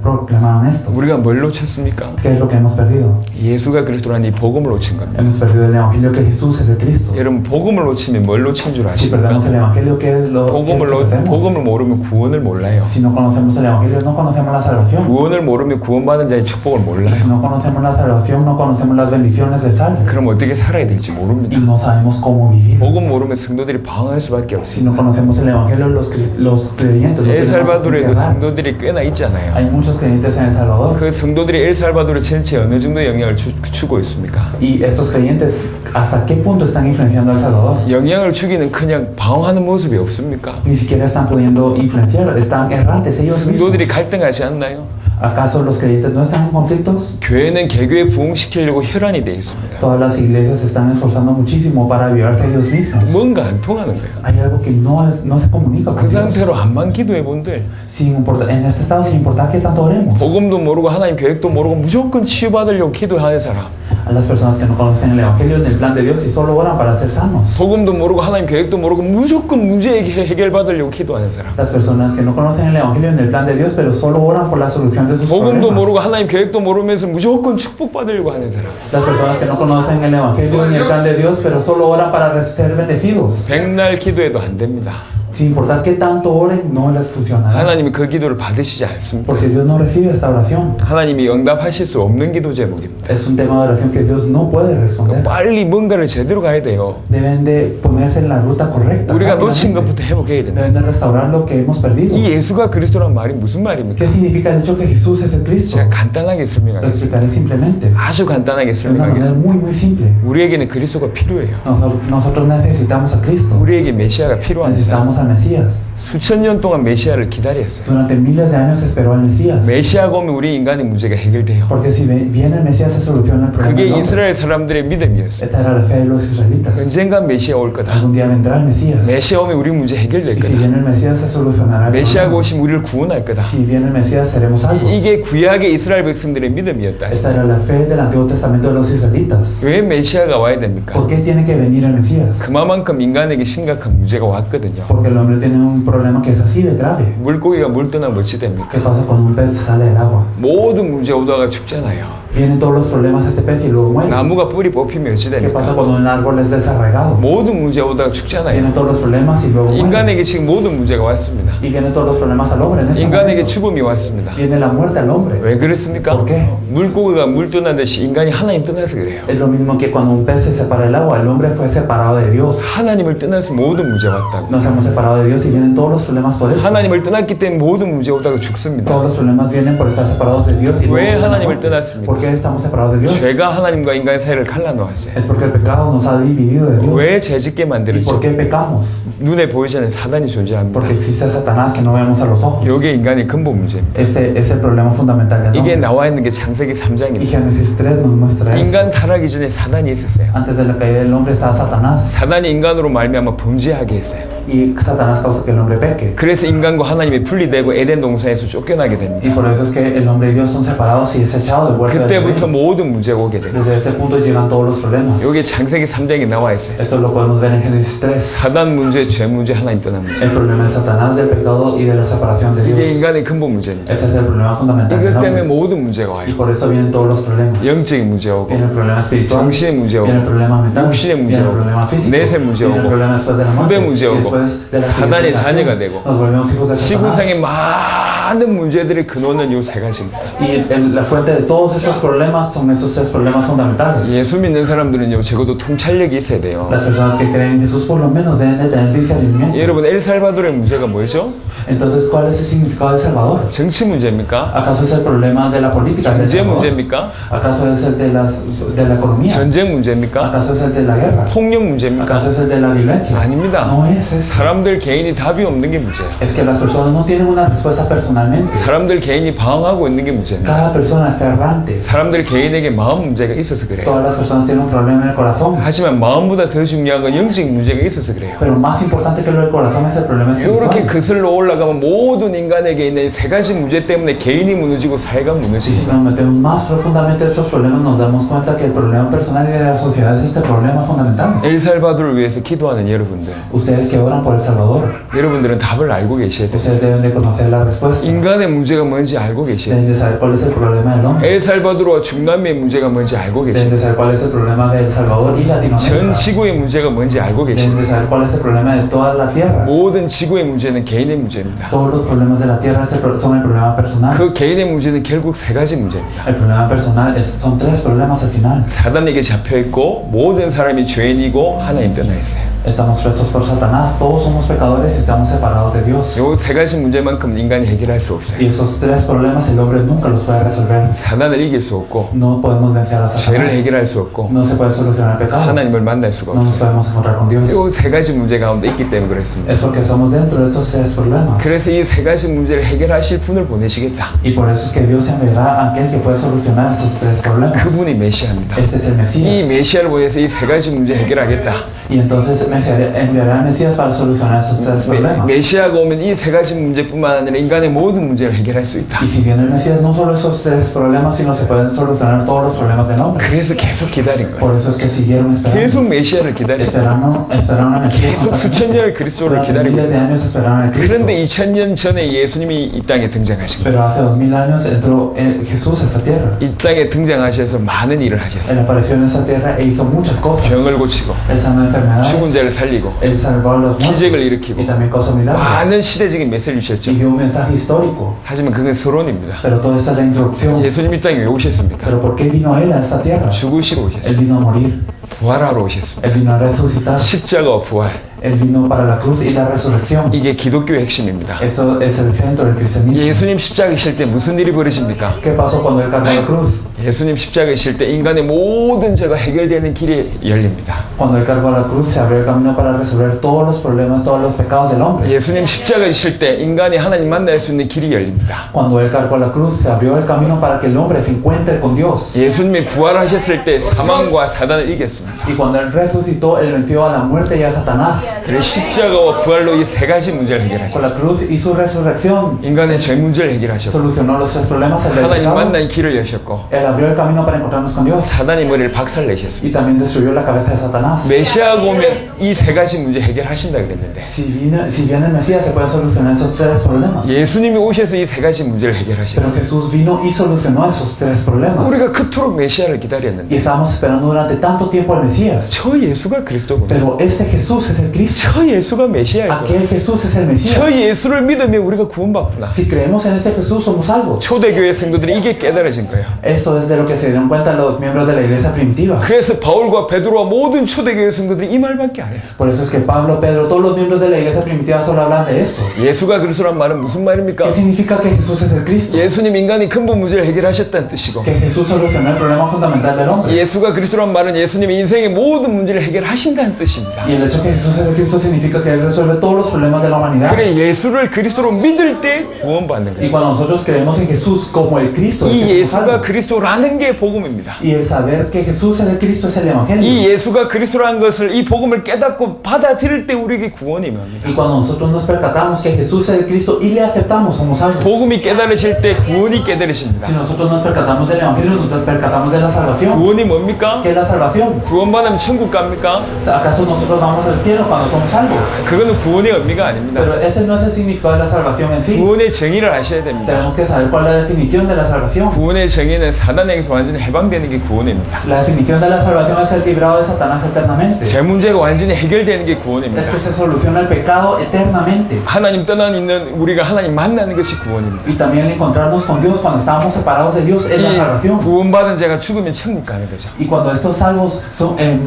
proclamaban esto. 우리가 뭘 놓쳤습니까? ¿Qué es lo que hemos perdido? 예수가 그리스도라는 이 복음을 놓친 겁니다. Hemos perdido el Evangelio que Jesús es el Cristo. 여러분 복음을 놓치면 뭘 놓친 줄 Si perdemos el 아십니까? Evangelio, ¿qué es lo que perdemos? 복음을 모르면 구원을 몰라요. Si no conocemos el Evangelio, no conocemos la salvación. 구원을 모르면 구원받은 자의 축복을 Y 몰라요. si no conocemos la salvación, no conocemos las bendiciones del salvo. 그럼 어떻게 살아야 될지 Y 모릅니다. no sabemos cómo vivir. 복음 모르면 성도들이 방황할 수밖에 Si no 없습니다. conocemos el Evangelio, los creyentes lo tenemos que 엘살바도르에도 errar. 성도들이 꽤나 있잖아요. Hay muchos creyentes en El Salvador. 그 성도들이 엘살바도르 전체에 어느 정도 영향을 주고 있습니까? Y estos creyentes, ¿hasta qué punto están influenciando a El Salvador? 영향을 주기는 그냥 방황하는 모습이 없습니까? Ni siquiera están pudiendo influenciar, están errantes ellos mismos. 성도들이 갈등하지 않나요? ¿Acaso los creyentes no están en conflictos? 교회는 개교에 부흥시키려고 혈안이 되어 있습니다. Todas las iglesias se están esforzando muchísimo para avivarse a ellos mismos. 뭔가 안 통하는 거예요. Hay algo que no se comunica 그 con Dios. 상태로 암만 기도해 본들 En este estado, sin importar qué tanto oremos. 복음도 모르고 하나님 계획도 모르고 무조건 치유받으려고 기도하는 사람, A las personas que no conocen el Evangelio ni el plan de Dios y solo oran para ser sanos. 복음도 모르고 하나님 계획도 모르고 무조건 문제 해결받으려고 기도하는 사람, Las personas que no conocen el Evangelio ni el plan de Dios, pero solo oran por la solución de sus 복음도 모르고 problemas. 하나님 계획도 모르면서 무조건 축복받으려고 하는 사람, Las personas que no conocen el Evangelio ni el plan de Dios, pero solo oran para ser bendecidos. 백날 기도해도 안 됩니다. Sin importar qué tanto oren, no les funcionará. 하나님이 그 기도를 받으시지 않습니다. Porque Dios no recibe esta oración. 하나님이 응답하실 수 없는 기도 제목입니다. Es un tema de oración que Dios no puede responder. 빨리 뭔가를 제대로 가야 돼요. Deben de ponerse en la ruta correcta. 우리가 놓친 rápidamente. 것부터 회복해야 된다. Deben de restaurar lo que hemos perdido. 이 예수가 그리스도란 말이 무슨 말입니까? ¿Qué significa el hecho que Jesús es el Cristo? 제가 간단하게 Lo 설명하겠습니다. explicaré simplemente. 아주 간단하게 De una manera 설명하겠습니다. muy simple. 우리에게는 그리스도가 필요해요. Nosotros necesitamos a Cristo. 우리에게 메시아가 필요합니다. Necesitamos al Mesías. 수천 년 동안 메시아를 기다렸어요. Durante miles de años se esperó al Mesías. 메시아가 오면 우리 인간의 문제가 해결돼요. Porque si viene el Mesías se soluciona el problema. 그게 del hombre. 이스라엘 사람들의 믿음이었어요. Esta era la fe de los israelitas. 언젠간 메시아 올 거다. Algún día vendrá el Mesías. 메시아 오면 우리 문제 해결될 Y si 거다. viene el Mesías se solucionará el 메시아가 problema. 오시면 우리를 구원할 거다. Si viene el Mesías seremos salvos. 이게 구약의 이스라엘 백성들의 믿음이었다. Esta era la fe del Antiguo Testamento de los israelitas. 왜 메시아가 와야 됩니까? ¿Por qué tiene que venir el Mesías? 그만큼 인간에게 심각한 문제가 왔거든요. Porque el hombre tiene un problema que es así de grave. 물고기가 물 떠나면 어찌 ¿Qué 됩니까? pasa cuando un pez sale del agua? 모든 문제 오다가 죽잖아요. Vienen todos los problemas a este pez y luego muere. 나무가 뿌리 뽑히면 어찌 ¿Qué pasa 됩니까? cuando un árbol es desarraigado? 모든 문제 오다가 죽잖아요. Vienen todos los problemas y luego muere. 인간에게 지금 모든 문제가 왔습니다. Y vienen todos los problemas al hombre en este 인간에게 momento. 죽음이 왔습니다. Viene la muerte al hombre. 왜 그렇습니까? ¿Por qué? 물고기가 물 떠나듯이 인간이 하나님 떠나서 그래요. Es lo mismo que cuando un pez se separa del agua, el hombre fue separado de Dios. 하나님을 떠나서 모든 문제가 왔다고. Nos hemos separado de Dios y vienen todos los problemas por eso. 하나님을 떠났기 때문에 모든 문제 오다가 죽습니다. Todos los problemas vienen por estar separados de Dios. Y 왜 luego viene la 하나님을 muerte. 떠났습니까? ¿Por qué estamos separados de Dios? 죄가 하나님과 인간의 사이를 갈라놓았어요. Es porque el pecado nos ha dividido de Dios. 왜 죄짓게 ¿Y por 만들었죠? qué pecamos? 눈에 보이지 않는 사단이 존재합니다. Porque existe Satanás que no vemos a los ojos. 이게 인간의 근본 문제입니다. Este es el problema fundamental del 이게 hombre. 나와 있는 게 창세기 Y 3장입니다. Génesis 3 nos muestra eso. 인간 타락이 전에 사단이 있었어요. Antes de la caída del hombre estaba Satanás. 사단이 인간으로 말미암아 범죄하게 했어요. y Satanás causa que el hombre peque. 그래서 인간과 하나님이 분리되고 에덴 동산에서 쫓겨나게 Y 됩니다. por eso es que el hombre y Dios son separados y es echado del huerto del 그때부터 Edén. 모든 문제가 오게 됩니다. Desde ese punto llegan todos los problemas. 여기 창세기 3장에 나와 있어요. Esto lo podemos ver en Génesis 3. 사단 문제, 죄 문제, 하나님 떠난 문제. El problema de Satanás, del pecado y de la separación de 이게 Dios. 인간의 근본 문제입니다. Ese es el problema fundamental del 이것 때문에 hombre. 모든 문제가 Y 와요. por eso vienen todos los problemas. 영적인 문제 오고, Viene el problema espiritual, 정신의 문제 viene el 오고, problema mental, 육신의 문제 viene el 오고, problema físico, 넷의 문제 viene el 오고, problema después de la muerte, 후대 문제 y 오고, después de la 사단의 civilización, 자녀가 되고, nos volvemos hijos de Satanás. 지구상의 많은 문제들의 근원은 이 세 가지입니다. Y la fuente de todos esos problemas son esos tres problemas fundamentales. 예수 믿는 사람들은요, 적어도 통찰력이 있어야 돼요. Las personas que creen en Jesús por lo menos deben de tener discernimiento. 여러분, 엘살바도르의 문제가 뭐죠? Entonces, ¿cuál es el significado de Salvador? 정치 문제입니까? ¿Acaso es el problema de la política del 경제 Salvador? 문제입니까? ¿Acaso es el de la economía? 전쟁 문제입니까? ¿Acaso es el de la guerra? 폭력 문제입니까? ¿Acaso es el de la violencia? 아닙니다. No es eso. 사람들 개인이 답이 없는 게 문제예요. Es que las personas no tienen una respuesta personalmente. 사람들 개인이 방황하고 있는 게 문제입니다. Cada persona está errante. 사람들 개인에게 마음 문제가 있어서 그래요. Todas las personas tienen un problema en el corazón. 하지만 마음보다 더 중요한 건 영적 문제가 있어서 그래요. Pero más importante que lo del corazón es el problema 이렇게 espiritual. 거슬러 올라가면 모든 인간에게 있는 세 가지 문제 때문에 개인이 무너지고 사회가 Y si 무너지고 nos metemos más profundamente en estos problemas, nos damos cuenta que el problema personal y de la sociedad es este problema fundamental. 엘살바도르를 위해서 기도하는 여러분들, Ustedes que oran por El Salvador, 여러분들은 답을 알고 계셔야 돼요. ustedes deben de conocer la respuesta. 인간의 문제가 뭔지 알고 계셔야 돼요. Deben de saber cuál es el problema del hombre. 엘살바도르와 중남미의 문제가 뭔지 알고 Deben 계셔야 de 돼요. saber cuál es el problema de El Salvador y 전 Latinoamérica. 지구의 문제가 뭔지 알고 계셔야 Deben 돼요. de saber cuál es el problema de toda la tierra. 모든 지구의 문제는 개인의 문제입니다. Todos los problemas de la tierra son el problema personal. 그 개인의 문제는 결국 세 gaji 문제입니다. El problema personal son tres problemas al final. 사단에게 잡혀 있고 모든 사람이 죄인이고 하나님 떠나 있어요. Estamos presos por Satanás, todos somos pecadores y estamos separados de Dios. 요 세 gaji 문제만큼 인간이 해결할 수 Y 없어요. esos tres problemas el hombre nunca los puede resolver. 사단을 이길 수 없고 No podemos vencer a 죄를 Satanás. 해결할 수 없고 No se puede solucionar el pecado. 하나님을 만날 수가 No nos 없어요. podemos encontrar con Dios. 요 세 가지 문제 가운데 있기 때문에 그렇습니다. Es porque estamos dentro de estos tres problemas. 그래서 이 세 가지 문제를 해결하실 분을 보내시겠다. Y por eso es que Dios enviará a aquel que puede solucionar esos tres problemas. 그분이 메시아입니다. Este es el 이 Mesías. 메시아를 보내서 이 세 가지 문제 해결하겠다. Y entonces enviará al Mesías para solucionar esos tres problemas. 메시아가 오면 이 세 가지 문제뿐만 아니라 인간의 모든 문제를 해결할 수 있다. Y si viene el Mesías, no solo esos tres problemas, sino se pueden solucionar todos los problemas del hombre. 그래서 계속 기다린 거예요. Por eso es que siguieron esperando. 계속 메시아를 기다렸어요. Esperaron al Mesías. 계속 수천 년의 그리스도를 Durante 기다리고 miles de 있어요. años esperaron al Cristo. 그런데 2000년 전에 예수님이 이 땅에 등장하신 거예요. Pero hace 2000 años entró Jesús a esta tierra. 이 땅에 등장하셔서 많은 일을 하셨어요. Él apareció en esa tierra e hizo muchas cosas. 병을 고치고 Él sanó enfermedades. 죽은 자를 살리고 Él salvó a los muertos. 기적을 일으키고 Y también causó milagros. 많은 시대적인 메시지를 주셨죠. Y dio un mensaje histórico. 하지만 그건 서론입니다. Pero toda esta es la introducción. 예수님 이 땅에 왜 오셨습니까? Pero ¿por qué vino Él a esta tierra? 죽으시러 Él 오셨습니다. vino a morir. 부활하러 오셨습니다. Él vino a resucitar. 십자가와 부활. Él vino para la cruz y la resurrección. 이게 기독교의 핵심입니다. Esto es el centro del cristianismo. 예수님 십자가에 실 때 무슨 일이 벌어집니까? ¿Qué pasó cuando Él cargó la cruz? 예수님 십자가에 실 때 인간의 모든 죄가 해결되는 길이 열립니다. Cuando Él cargó la cruz se abrió el camino para resolver todos los problemas, todos los pecados del hombre. 예수님 십자가에 실 때 인간이 하나님 만날 수 있는 길이 열립니다. Cuando Él cargó la cruz se abrió el camino para que el hombre se encuentre con Dios. 예수님이 부활하셨을 때 사망과 사단을 이겼습니다. Y cuando Él resucitó, Él venció a la muerte y a Satanás. 그래서 십자가와 부활로 이 세 가지 문제를 Con la 해결하셨습니다. cruz y su resurrección 인간의 죄 문제를 해결하셨고 solucionó los tres problemas del 하나님 pecado. 만날 길을 여셨고 Él abrió el camino para encontrarnos con Dios. 사단의 머리를 박살내셨습니다. Y también destruyó la cabeza de Satanás. 메시아가 오면 이 세 가지 문제 해결하신다 그랬는데 Si viene el Mesías se pueden solucionar esos tres problemas. 예수님이 오셔서 이 세 가지 문제를 Pero 해결하셨어요. Jesús vino y solucionó esos tres problemas. 우리가 그토록 메시아를 Y 기다렸는데 estábamos esperando durante tanto tiempo al Mesías. 저 예수가 그리스도구나. Pero este Jesús es el Cristo. 저 예수가 메시아이구나. Aquel Jesús es el Mesías. 저 예수를 믿으면 우리가 구원받구나. Si creemos en este Jesús somos salvos. 초대교회 성도들이 이게 깨달아진 거예요. Esto es de lo que se dieron cuenta los miembros de la iglesia primitiva. 그래서 바울과 베드로와 모든 초대교회 성도들이 이 말밖에 안 했어. Por eso es que Pablo, Pedro, todos los miembros de la iglesia primitiva solo hablan de esto. 예수가 그리스도란 말은 무슨 말입니까? ¿Qué significa que Jesús es el Cristo? 예수님 인간이 근본 문제를 해결하셨다는 뜻이고 Que Jesús solucionó el problema fundamental del hombre. 예수가 그리스도란 말은 예수님이 인생의 모든 문제를 해결하신다는 뜻입니다. Y el hecho que Jesús es el Cristo significa que Él resuelve todos los problemas de la humanidad. 그래 예수를 그리스도로 믿을 때 구원받는 Y 거예요. cuando nosotros creemos en Jesús como el Cristo, 이 es que somos 예수가 salvos. 그리스도로 아는 게 복음입니다. Y el saber que Jesús es el Cristo es el Evangelio. 이 예수가 그리스도라는 것을 이 복음을 깨닫고 받아들일 때 우리에게 구원이 임합니다. Y cuando nosotros nos percatamos que Jesús es el Cristo y le aceptamos, somos salvos. 복음이 깨달으실 때 구원이 깨달으십니다. Si nosotros nos percatamos del Evangelio, nos percatamos de la salvación. 구원이 뭡니까? ¿Qué es la salvación? 구원받으면 천국 갑니까? ¿Acaso nosotros vamos al cielo cuando somos salvos? 그거는 구원의 의미가 아닙니다. Pero ese no es el significado de la salvación en sí. 구원의 정의를 아셔야 됩니다. Tenemos que saber cuál es la definición de la salvación. 구원의 정의는 사단에게서 완전히 해방되는 게 구원입니다. La definición de la salvación es ser librado de Satanás eternamente. 제 문제가 완전히 해결되는 게 구원입니다. Es que se soluciona el pecado eternamente. 하나님 떠나 있는 우리가 하나님 만나는 것이 구원입니다. Y también encontrarnos con Dios cuando estábamos separados de Dios es la 이 salvación. 구원받은 자가 죽으면 천국 가는 거죠. Y cuando estos salvos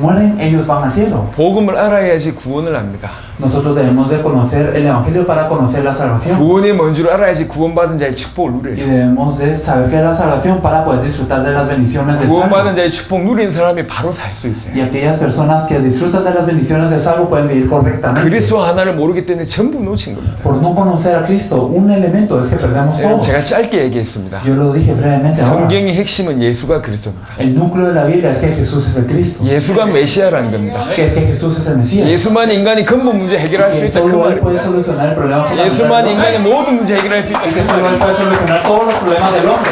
mueren, ellos van al cielo. 복음을 알아야지 구원을 압니다. Nosotros debemos de conocer el Evangelio para conocer la salvación. 구원이 뭔 줄 알아야지 구원받은 자의 축복을 Y 누려요. debemos de saber qué es la salvación para poder disfrutar de las bendiciones del 구원받은 salvo. 자의 축복 누린 사람이 바로 살 수 있어요. Y aquellas personas que disfrutan de las bendiciones del salvo pueden vivir correctamente. 그리스도 하나를 모르기 때문에 전부 놓친 겁니다. Por no conocer a Cristo, un elemento es que perdemos todo. 제가 짧게 얘기했습니다. Yo lo dije brevemente ahora. 성경의 핵심은 예수가 그리스도입니다. El núcleo de la Biblia es que Jesús es el Cristo. 예수가 메시아라는 겁니다. Que es que Jesús es el Mesías. 예수만 인간이 근본 문제 해결할 수 Que 있다 그 solo Él puede 말입니다. solucionar el problema fundamental 예수만 del 인간의 hombre. 모든 문제 해결할 수 있다 Y 그 que solo Él 말입니다. puede solucionar todos los problemas del hombre.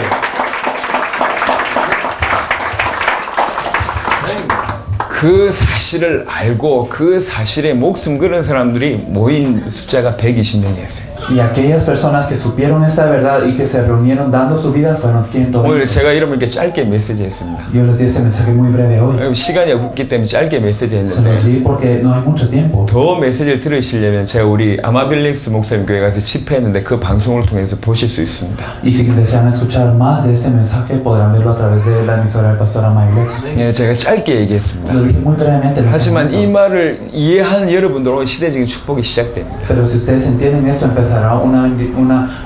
그 사실을 알고 그 사실에 목숨 걸은 사람들이 모인 숫자가 120명이었어요. Y aquellas personas que supieron esta verdad y que se reunieron dando su vida fueron 120. 오늘 제가 여러분께 짧게 메시지 했습니다. Yo les di ese mensaje muy breve hoy. 시간이 없기 때문에 짧게 메시지 Se los 했는데 di porque no hay mucho tiempo. 더 메시지를 들으시려면 제가 우리 아마빌릭스 목사님 교회 가서 집회했는데 그 방송을 통해서 보실 수 있습니다. Y si desean escuchar más de ese mensaje podrán verlo a través de la emisora del pastor Amailex. 예, 제가 짧게 얘기했습니다. Lo dije muy brevemente. en ese 하지만 이 momento. 말을 이해하는 여러분들로 시대적인 축복이 시작됩니다. Pero si ustedes entienden esto empezará una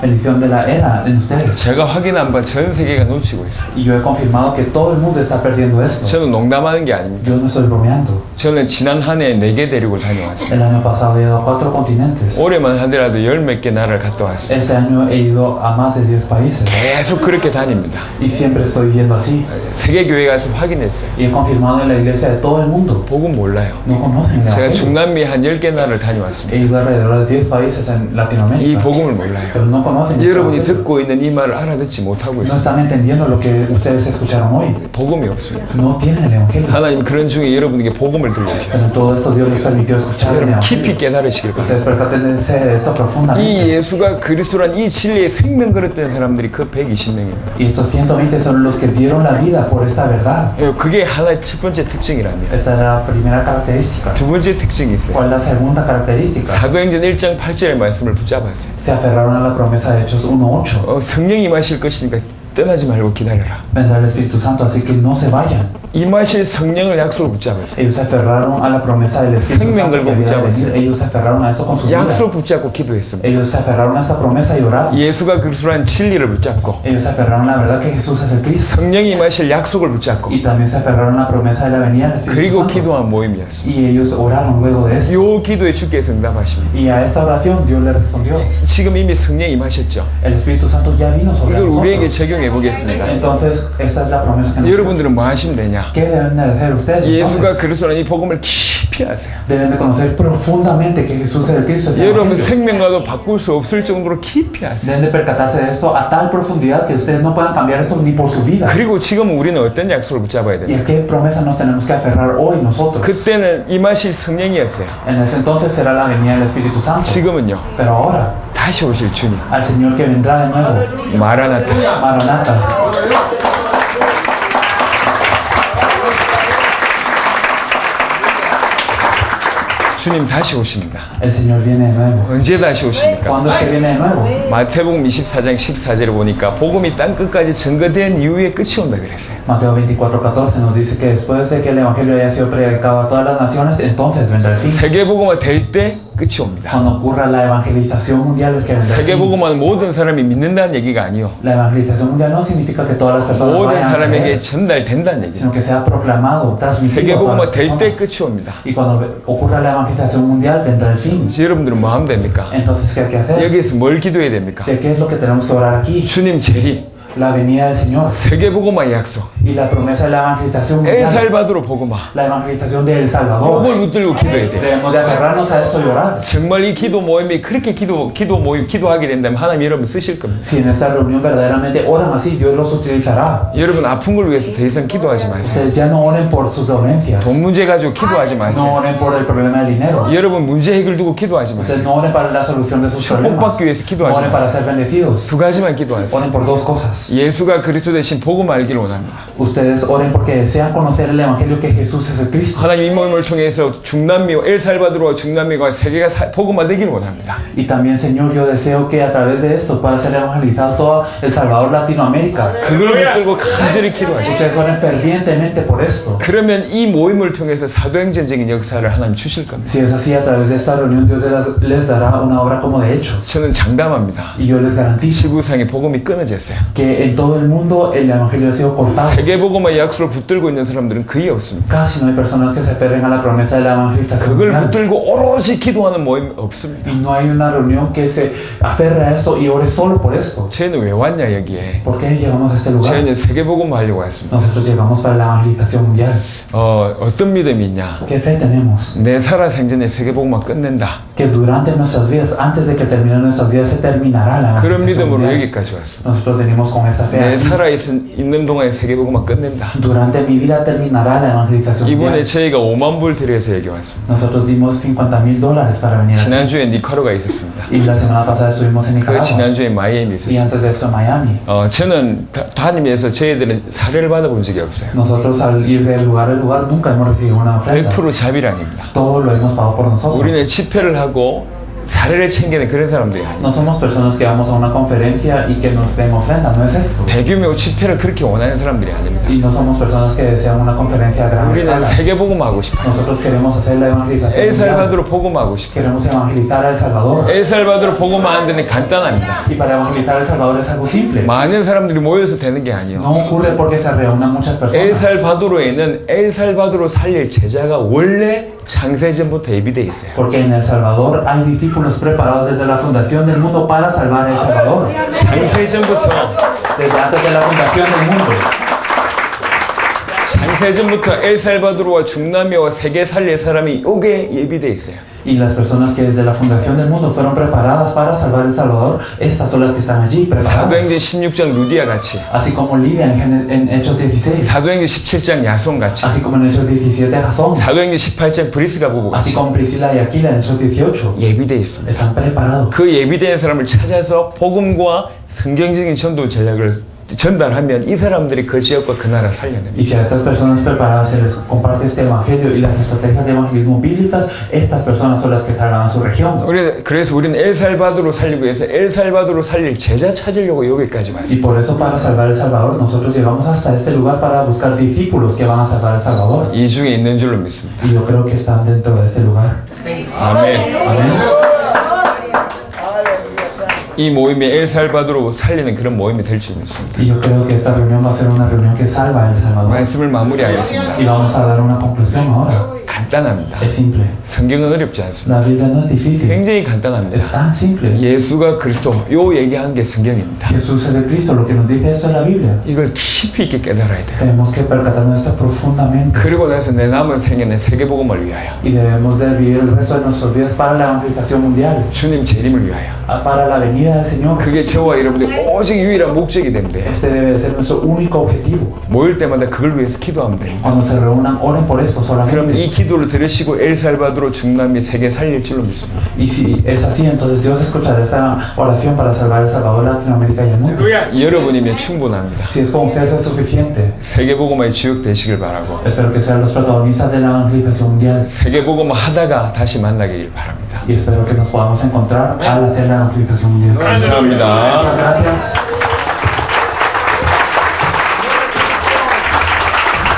bendición de la era en ustedes. 제가 확인한 바 전 세계가 놓치고 있어요. Y yo he confirmado que todo el mundo está perdiendo esto. 저는 농담하는 게 아닙니다. Yo no estoy bromeando. 저는 지난 한 해 4개 대륙을 다녀왔습니다. El año pasado he ido a 4 continentes. 올해만 하더라도 10몇 개 나라를 갔다 왔습니다. Este año he ido a más de 10 países. 계속 그렇게 다닙니다. Y siempre estoy yendo así. 세계 교회 가서 확인했어요. Y he confirmado en la iglesia de todo el mundo. 복음 몰라요. No conocen el 제가 Evangelio. 중남미 한 10개 나라를 다녀왔습니다. He ido alrededor de 10 países en 이 Latinoamérica. 복음을 몰라요. Pero no conocen el 여러분이 Evangelio. 듣고 있는 이 말을 알아듣지 못하고 No 있어요. están entendiendo lo que ustedes escucharon hoy. 복음이 없습니다. No tienen el Evangelio. 하나님 그런 중에 여러분에게 복음을 들려주셨어요. Pero en todo esto Dios les permitió escuchar el 여러분 깊이 Evangelio. 깨달으시길 바랍니다. Ustedes percatense de esto 이 profundamente. 예수가 그리스도란 이 진리에 생명 걸었던 사람들이 그 120명입니다. Y estos 120 son los que dieron la vida por esta verdad. 그게 하나의 첫 번째 특징이라면 Esta es la primera característica. 두 번째 특징이 있어요. ¿Cuál es la segunda característica? 사도행전 1장 8절의 말씀을 붙잡았어요. Se aferraron a la promesa de Hechos 1:8. 성령이 임하실 것이니까 떠나지 말고 기다려라. Vendrá el Espíritu Santo, así que no se vayan. 임하실 성령을 약속을 붙잡았어요. Ellos se aferraron a la promesa del Espíritu 생명 Santo que 걸고 había de 붙잡았어요. venir. Ellos se aferraron a eso con su vida. 약속 붙잡고 기도했습니다. Ellos se aferraron a esta promesa y oraron. 예수가 그리스도란 진리를 붙잡고 Ellos se aferraron a la verdad que Jesús es el Cristo. 성령이 임하실 약속을 붙잡고 Y también se aferraron a la promesa de la venida del Espíritu 그리고 Santo. 기도한 모임이었습니다. Y ellos oraron luego de eso. 요 기도에 주께서 응답하십니다. Y a esta oración Dios le respondió. 지금 이미 성령이 임하셨죠. El Espíritu Santo ya vino sobre 이걸 우리에게 nosotros. 적용해 보겠습니다. Entonces, esta es la promesa que nos 여러분들은 뭐 하시면 되냐? ¿Qué deben de hacer ustedes? 예수가 Entonces, 그리스도라는 이 복음을 깊이 아세요. deben de conocer profundamente que Jesús es el Cristo. Es el 여러분 Evangelio. 생명과도 바꿀 수 없을 정도로 깊이 아세요. Deben de percatarse de esto a tal profundidad que ustedes no puedan cambiar esto ni por su vida. 그리고 지금 우리는 어떤 약속을 붙잡아야 ¿Y 되냐? a qué promesa nos tenemos que aferrar hoy nosotros? 그때는 임하실 성령이었어요. En ese entonces será la venida del Espíritu Santo. 지금은요. Pero ahora, 다시 오실 주님. al Señor que vendrá de nuevo. 마라나타. Maranata. 주님 다시 오십니다. El Señor viene de nuevo. 언제 다시 오십니까? ¿Cuándo es que viene de nuevo? 마태복음 24장 14절에 보니까 복음이 땅 끝까지 증거된 이후에 끝이 온다 그랬어요. Mateo 24:14 nos dice que después de que el Evangelio haya sido predicado a todas las naciones, entonces vendrá el fin. 세계복음화 될 때 끝이 옵니다. Cuando ocurra la evangelización mundial es que vendrá el fin. 세계복음화는 모든 사람이 믿는다는 얘기가 아니요. La evangelización mundial no significa que todas las personas 모든 vayan a 사람에게 creer, 전달된다는 얘기죠. sino que sea proclamado, transmitido a 세계복음화 todas las 될 때 personas. 끝이 옵니다. Y cuando ocurra la evangelización mundial vendrá el fin. 여러분들은 뭐 하면 됩니까? Entonces, ¿qué hay que hacer? 여기에서 뭘 기도해야 됩니까? ¿De qué es lo que tenemos que orar aquí? 주님 재림, la venida del Señor 세계복음화의 약속, y la promesa de la evangelización mundial, 엘살바도르 복음화. la evangelización de El Salvador. 이걸 붙들고 기도해야 돼요. Debemos de aferrarnos a esto y orar. 정말 이 기도 모임이 그렇게 기도하게 된다면 하나님 여러분 쓰실 겁니다. Si en esta reunión verdaderamente oran así, Dios los utilizará. 여러분 아픈 걸 위해서 더 이상 기도하지 마세요. Ustedes ya no oren por sus dolencias, 돈 문제 가지고 기도하지 no 마세요. oren por el problema del dinero, 여러분 문제 해결 두고 기도하지 ustedes 마세요. no oren para la solución de sus problemas, 축복받기 위해서 no 기도하지 oren para 마세요. ser bendecidos, 두 가지만 기도하세요. oren por dos cosas. 예수가 그리스도 대신 복음 알기를 원합니다. Ustedes oren porque desean conocer el evangelio que Jesús es el Cristo. 하나님 이 모임을 통해서 중남미와 엘살바도르와 중남미가 세계가 복음화 되기를 원합니다. Y también, Señor, yo deseo que a través de esto pueda ser evangelizado todo El Salvador, Latinoamérica. 그걸 붙들고 간절히 기도하십시오. Ustedes oren fervientemente por esto. 그러면 이 모임을 통해서 사도행전적인 역사를 하나님 주실 겁니다. Si es así, a través de esta reunión Dios les dará una obra como de hechos. 저는 장담합니다. Y yo les garantizo 지구상의 복음이 끊어졌어요. que en todo el mundo el evangelio ha sido cortado. 세계복음화의 약속을 붙들고 있는 사람들은 거의 없습니다. Casi no hay personas que se aferren a la promesa de la evangelización 그걸 mundial. 붙들고 오롯이 기도하는 모임이 없습니다. Y no hay una reunión que se aferre a esto y ore solo por esto. 저희는 왜 왔냐 여기에? ¿Por qué llegamos a este lugar? 저희는 세계복음화 하려고 왔습니다. Nosotros llegamos para la evangelización mundial. 어떤 믿음이 있냐? ¿Qué fe tenemos? 내 살아 생전에 세계복음화 끝낸다. Que durante nuestras vidas, antes de que terminen nuestras vidas, se terminará la 그런 evangelización 믿음으로 mundial. 여기까지 왔습니다. Nosotros venimos con esa fe. 내 aquí. 살아 있는 동안에 세계복음화 끝낸다. Durante mi vida terminará la evangelización 이번에 mundial. 저희가 5만 불 들여서 여기 왔습니다. Nosotros dimos $50,000 para venir aquí. 지난주에 니카라가 있었습니다. Y la semana pasada estuvimos en 그 Nicaragua. 지난주에 마이애미 Y 있었습니다. antes de eso en Miami. 저는 다니면서 저희들은 사례를 받아본 적이 없어요. Nosotros al ir de lugar a lugar nunca hemos recibido una ofrenda. 100% 자비량입니다. Todo lo hemos pagado por nosotros. 우리는 집회를 하고 사례를 챙기는 그런 사람들이 아니에요. No somos personas que vamos a una conferencia y que nos den ofrenda, no es esto. 대규모 집회를 그렇게 원하는 사람들이 아닙니다. Y no somos personas que desean una conferencia a gran 우리는 escala. 세계복음하고 싶어요. Nosotros queremos hacer la evangelización mundial. 엘살바도르 복음하고 싶어요. Queremos evangelizar a El Salvador. 엘살바도르 복음하는 데는 간단합니다. Y para evangelizar a El Salvador es algo simple. 많은 사람들이 모여서 되는 게 아니에요. No ocurre porque se reúnan muchas personas. 엘살바도르에는 엘살바도르 살릴 제자가 원래 창세전부터 예비되어 있어요. Porque en El Salvador hay discípulos preparados desde la fundación del mundo para salvar a El Salvador. 창세전부터 Desde antes de la fundación del mundo. 창세전부터 엘살바도르와 중남미와 세계 살릴 사람이 요게 예비되어 있어요. Y las personas que desde la fundación del mundo fueron preparadas para salvar El Salvador, estas son las que están allí preparadas. 사도행전 16장 루디아 같이, Así como Lidia en Hechos 16. 사도행전 17장 야손 같이, Así como en Hechos 17 Jasón. 사도행전 18장 브리스가 보고 Así 같이 como Priscila y Aquila en Hechos 18. 예비되어 있습니다. Están preparados. 그 예비된 사람을 찾아서 복음과 성경적인 전도 전략을 전달하면 이 사람들이 그 지역과 그 나라 살려냅니다. Y si a estas personas preparadas se les comparte este evangelio y las estrategias de evangelismo bíblicas, estas personas son las que salvan a su región. 그래서 우리는 엘살바도르 살리기 위해서 엘살바도르 살릴 제자 찾으려고 여기까지 Y 왔습니다. por eso para salvar El Salvador nosotros llegamos hasta este lugar para buscar discípulos que van a salvar El Salvador. 이 중에 있는 줄로 믿습니다. Y yo creo que están dentro de este lugar. 아멘. Amén. 이 모임이 엘살바도르 살리는 그런 모임이 될 줄 믿습니다. Y yo creo que esta reunión va a ser una reunión que salva a El Salvador. 말씀을 마무리하겠습니다. Y vamos a dar una conclusión ahora. 간단합니다. Es simple. 성경은 어렵지 않습니다. La Biblia no es difícil. 굉장히 Es 간단합니다. tan simple. 예수가 그리스도 요 얘기한 게 성경입니다. Jesús es el Cristo, lo que nos dice esto es la Biblia. 이걸 깊이 있게 깨달아야 돼요. Tenemos que percatarnos de esto profundamente. 그리고 나서 내 남은 생애는 세계복음을 위하여, Y debemos de vivir el resto de nuestras vidas para la evangelización mundial, 주님 재림을 위하여. para la venida del Señor. 그게 저와 여러분들의 오직 유일한 목적이 된대요. Este debe de ser nuestro único objetivo. 모일 때마다 그걸 위해서 기도하면 됩니다. Cuando se reúnan, oren por esto 그럼 solamente. 이 기도를 들으시고 엘살바도르 중남미 세계 살릴 줄로 믿습니다. Y si es así, entonces Dios escuchará esta oración para salvar El Salvador, Latinoamérica y el mundo. 여러분이면 충분합니다. Si es con ustedes es suficiente. 세계복음화의 주역 되시길 바라고, Espero que sean los protagonistas de la evangelización mundial. 세계복음화 하다가 다시 만나길 바랍니다. Y espero que nos podamos encontrar al hacer la evangelización mundial. 감사합니다. Muchas gracias.